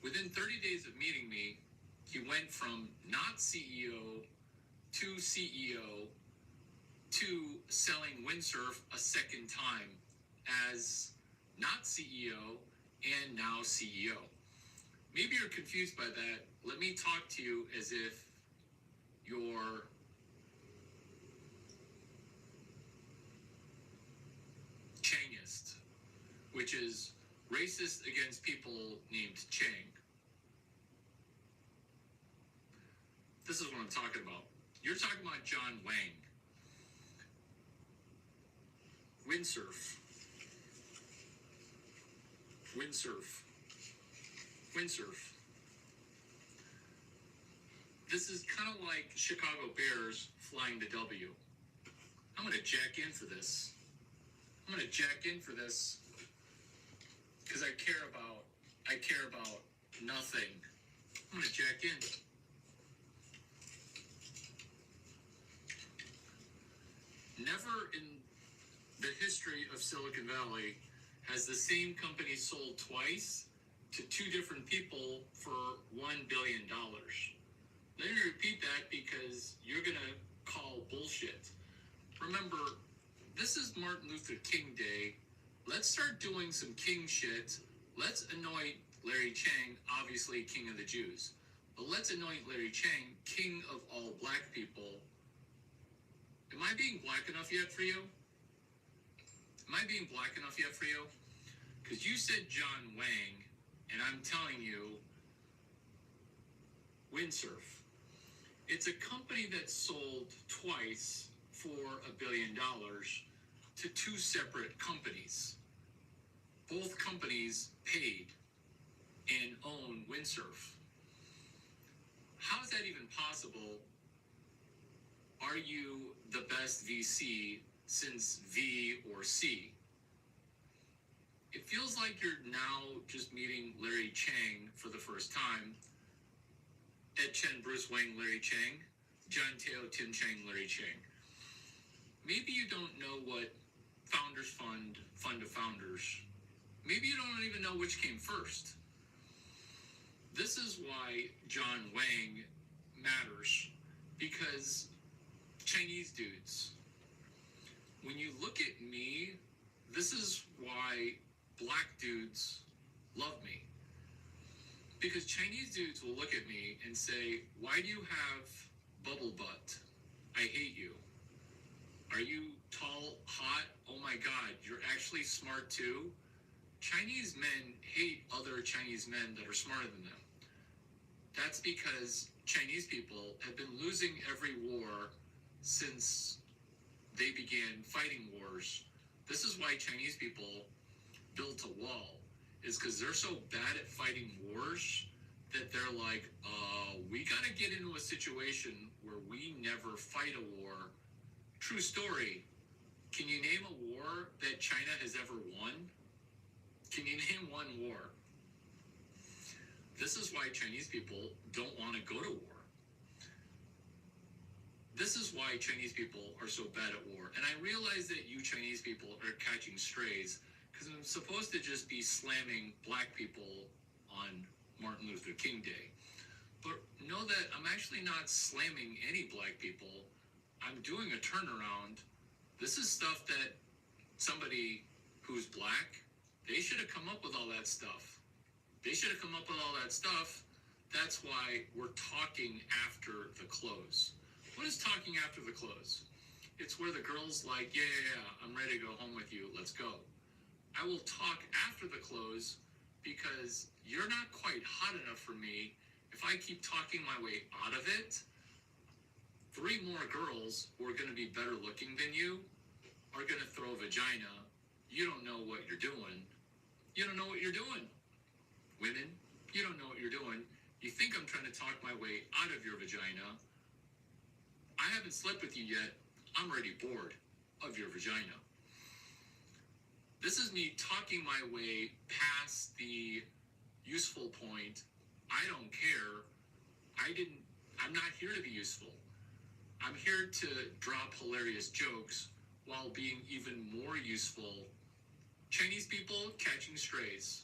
Within 30 days of meeting me, he went from not CEO to CEO to selling windsurf a second time as not CEO and now CEO. Maybe you're confused by that. Let me talk to you as if you're Changist, which is racist against people named Chang. This is what I'm talking about. You're talking about John Wang. Windsurf. This is kind of like Chicago Bears flying to W. I'm going to jack in for this. Because I care about nothing. I'm going to jack in. Never in the history of Silicon Valley has the same company sold twice to two different people for $1 billion. Let me repeat that because you're going to call bullshit. Remember, this is Martin Luther King Day. Let's start doing some king shit. Let's anoint Larry Chang, obviously king of the Jews. But let's anoint Larry Chang, king of all black people. Am I being black enough yet for you? Because you said John Wang, and I'm telling you, Windsurf. It's a company that sold twice for $1 billion to two separate companies. Both companies paid and own Windsurf. How is that even possible? Are you the best VC since V or C? It feels like you're now just meeting Larry Chang for the first time. Ed Chen, Bruce Wang, Larry Chang. John Teo, Tim Chang, Larry Chang. Maybe you don't know what Founders Fund of Founders. Maybe you don't even know which came first. This is why John Wang matters, because Chinese dudes. When you look at me, this is why black dudes love me. Because Chinese dudes will look at me and say, why do you have bubble butt? I hate you. Are you tall, hot? Oh my God, you're actually smart too? Chinese men hate other Chinese men that are smarter than them. That's because Chinese people have been losing every war since they began fighting wars. This is why Chinese people built a wall, is because they're so bad at fighting wars that they're like, we got to get into a situation where we never fight a war. True story. Can you name a war that China has ever won? Can you name one war? This is why Chinese people don't want to go to war. This is why Chinese people are so bad at war. And I realize that you Chinese people are catching strays because I'm supposed to just be slamming black people on Martin Luther King Day. But know that I'm actually not slamming any black people. I'm doing a turnaround. This is stuff that somebody who's black, they should have come up with all that stuff. They should have come up with all that stuff. That's why we're talking after the close. What is talking after the close? It's where the girl's like, yeah, I'm ready to go home with you. Let's go. I will talk after the close because you're not quite hot enough for me. If I keep talking my way out of it, 3 more girls who are going to be better looking than you are going to throw a vagina. You don't know what you're doing. You don't know what you're doing. Women, you don't know what you're doing. You think I'm trying to talk my way out of your vagina. I haven't slept with you yet. I'm already bored of your vagina. This is me talking my way past the useful point. I don't care. I'm not here to be useful. I'm here to drop hilarious jokes while being even more useful. Chinese people catching strays.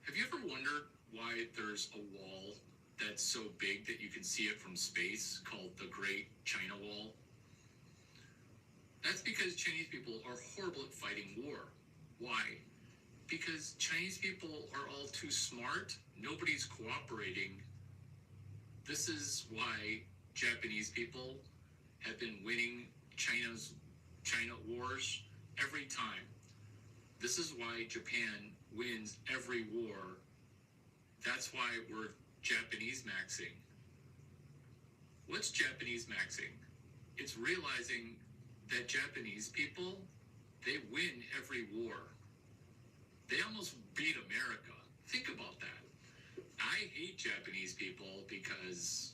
Have you ever wondered why there's a wall that's so big that you can see it from space called the Great China Wall? That's because Chinese people are horrible at fighting war. Why? Because Chinese people are all too smart. Nobody's cooperating. This is why Japanese people have been winning China wars every time. This is why Japan wins every war. That's why we're Japanese maxing. What's Japanese maxing? It's realizing that Japanese people, they win every war. They almost beat America. Think about that. I hate Japanese people because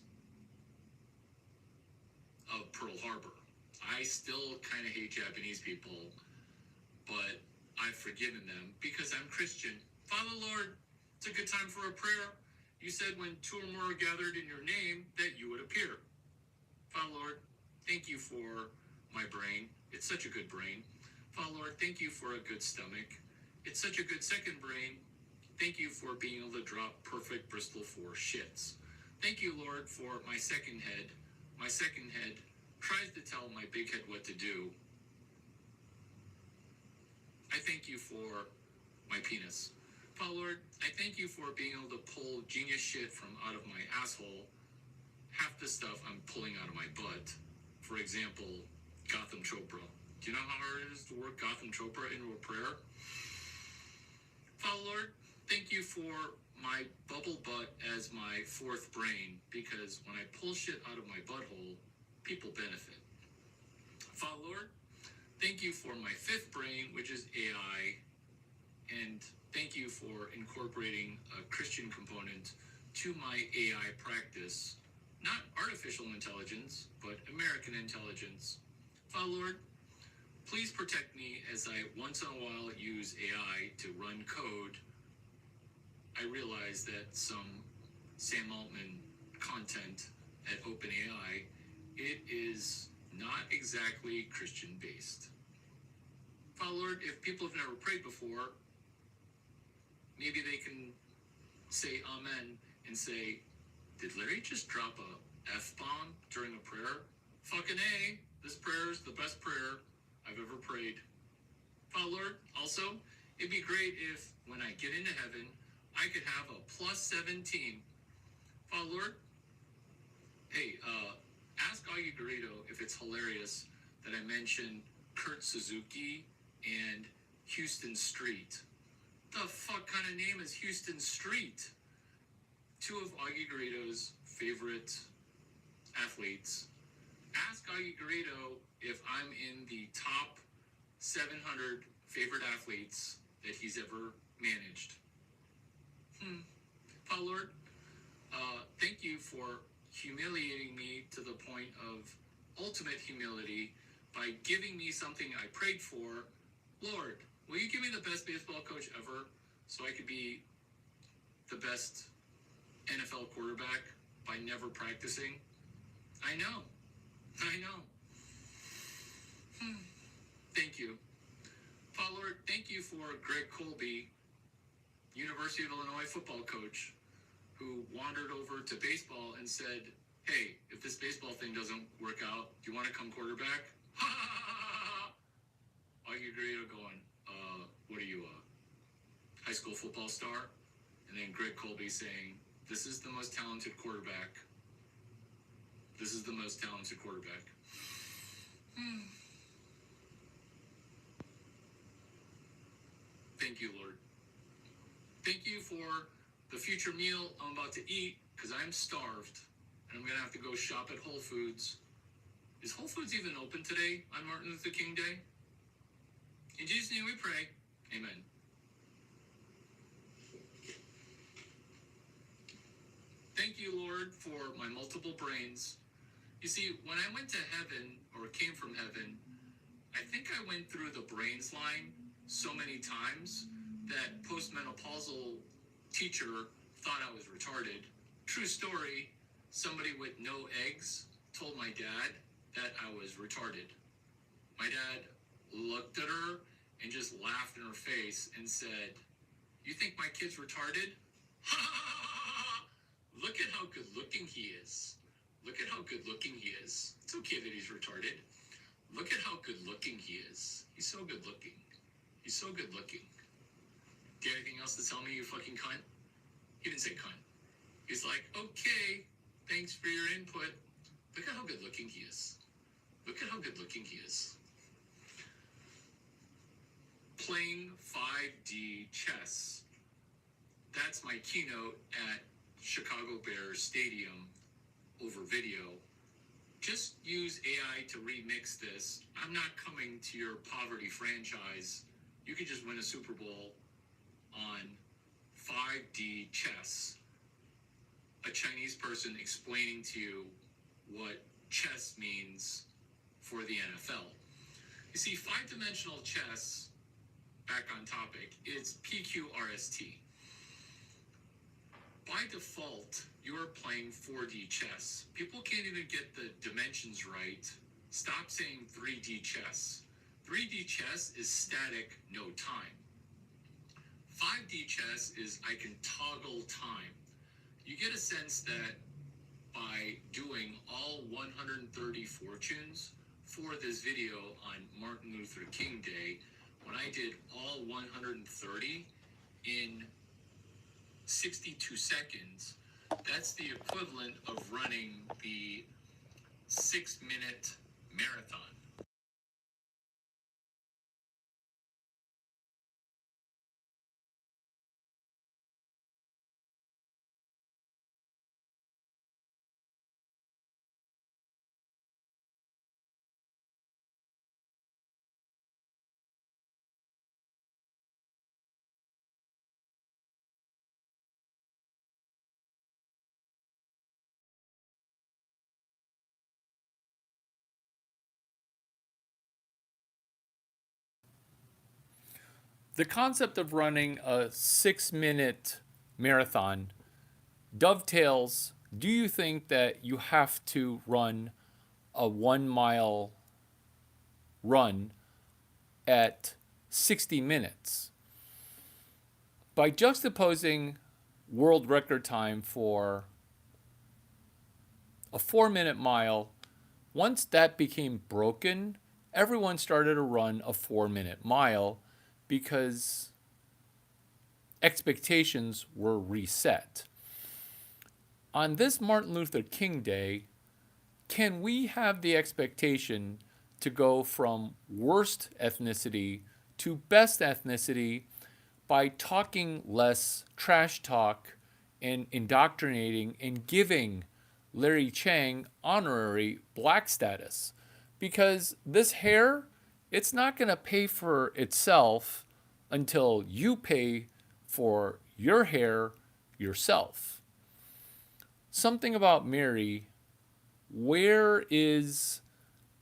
of Pearl Harbor. I still kind of hate Japanese people, but I've forgiven them because I'm Christian. Father Lord, it's a good time for a prayer. You said when 2 or more are gathered in your name that you would appear. Father Lord, thank you for my brain. It's such a good brain. Father Lord, thank you for a good stomach. It's such a good second brain. Thank you for being able to drop perfect Bristol 4 shits. Thank you, Lord, for my second head. My second head tries to tell my big head what to do. I thank you for my penis. Father Lord, I thank you for being able to pull genius shit from out of my asshole. Half the stuff I'm pulling out of my butt. For example, Gotham Chopra. Do you know how hard it is to work Gotham Chopra into a prayer? Father Lord, thank you for my bubble butt as my 4th brain, because when I pull shit out of my butthole, people benefit. Father Lord, thank you for my 5th brain, which is AI, and thank you for incorporating a Christian component to my AI practice. Not artificial intelligence, but American intelligence. Father Lord, please protect me as I once in a while use AI to run code. I realize that some Sam Altman content at OpenAI, it is not exactly Christian based. Father Lord, if people have never prayed before, maybe they can say amen and say, did Larry just drop a F-bomb during a prayer? Fucking A, this prayer is the best prayer I've ever prayed. Father Lord, also, it'd be great if when I get into heaven, I could have a plus 17. Father Lord, hey, ask Augie Garrido if it's hilarious that I mentioned Kurt Suzuki and Houston Street. The fuck kind of name is Houston Street? 2 of Augie Garrido's favorite athletes. Ask Augie Garrido if I'm in the top 700 favorite athletes that he's ever managed. Father Lord, thank you for humiliating me to the point of ultimate humility by giving me something I prayed for. Lord, will you give me the best baseball coach ever so I could be the best NFL quarterback by never practicing? I know. Thank you. Father, thank you for Greg Colby, University of Illinois football coach, who wandered over to baseball and said, hey, if this baseball thing doesn't work out, do you want to come quarterback? Ha ha ha ha ha! All you agree are going, what are you, a high school football star? And then Greg Colby saying, this is the most talented quarterback. This is the most talented quarterback. Thank you, Lord. Thank you for the future meal I'm about to eat, because I'm starved. And I'm going to have to go shop at Whole Foods. Is Whole Foods even open today on Martin Luther King Day? In Jesus' name we pray. Amen. Thank you, Lord, for my multiple brains. You see, when I went to heaven, or came from heaven, I think I went through the brains line so many times that postmenopausal teacher thought I was retarded. True story, somebody with no eggs told my dad that I was retarded. My dad looked at her and just laughed in her face and said, you think my kid's retarded? Look at how good looking he is. Look at how good looking he is. It's okay that he's retarded. Look at how good looking he is. He's so good looking. He's so good looking. Do you have anything else to tell me, you fucking cunt? He didn't say cunt. He's like, okay, thanks for your input. Look at how good looking he is. Look at how good looking he is. Playing 5D chess. That's my keynote at Chicago Bears Stadium over video. Just use AI to remix this. I'm not coming to your poverty franchise. You can just win a Super Bowl on 5D chess. A Chinese person explaining to you what chess means for the NFL. You see, five-dimensional chess, back on topic, is PQRST. By default, you're playing 4D chess. People can't even get the dimensions right. Stop saying 3D chess. 3D chess is static, no time. 5D chess is I can toggle time. You get a sense that by doing all 130 fortunes for this video on Martin Luther King Day, when I did all 130 in 62 seconds, that's the equivalent of running the 6-minute marathon. The concept of running a 6-minute marathon dovetails. Do you think that you have to run a 1 mile run at 60 minutes? By juxtaposing world record time for a 4-minute mile, once that became broken, everyone started to run a 4-minute mile because expectations were reset. On this Martin Luther King Day, can we have the expectation to go from worst ethnicity to best ethnicity by talking less trash talk and indoctrinating and giving Larry Chang honorary black status? Because this hair, it's not going to pay for itself until you pay for your hair yourself. Something about Mary, where is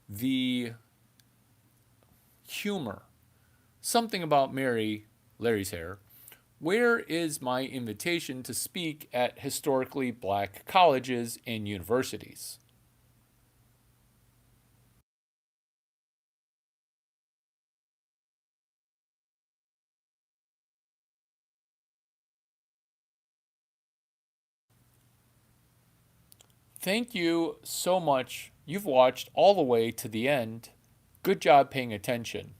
the humor? Something about Mary, Larry's hair, where is my invitation to speak at historically black colleges and universities? Thank you so much. You've watched all the way to the end. Good job paying attention.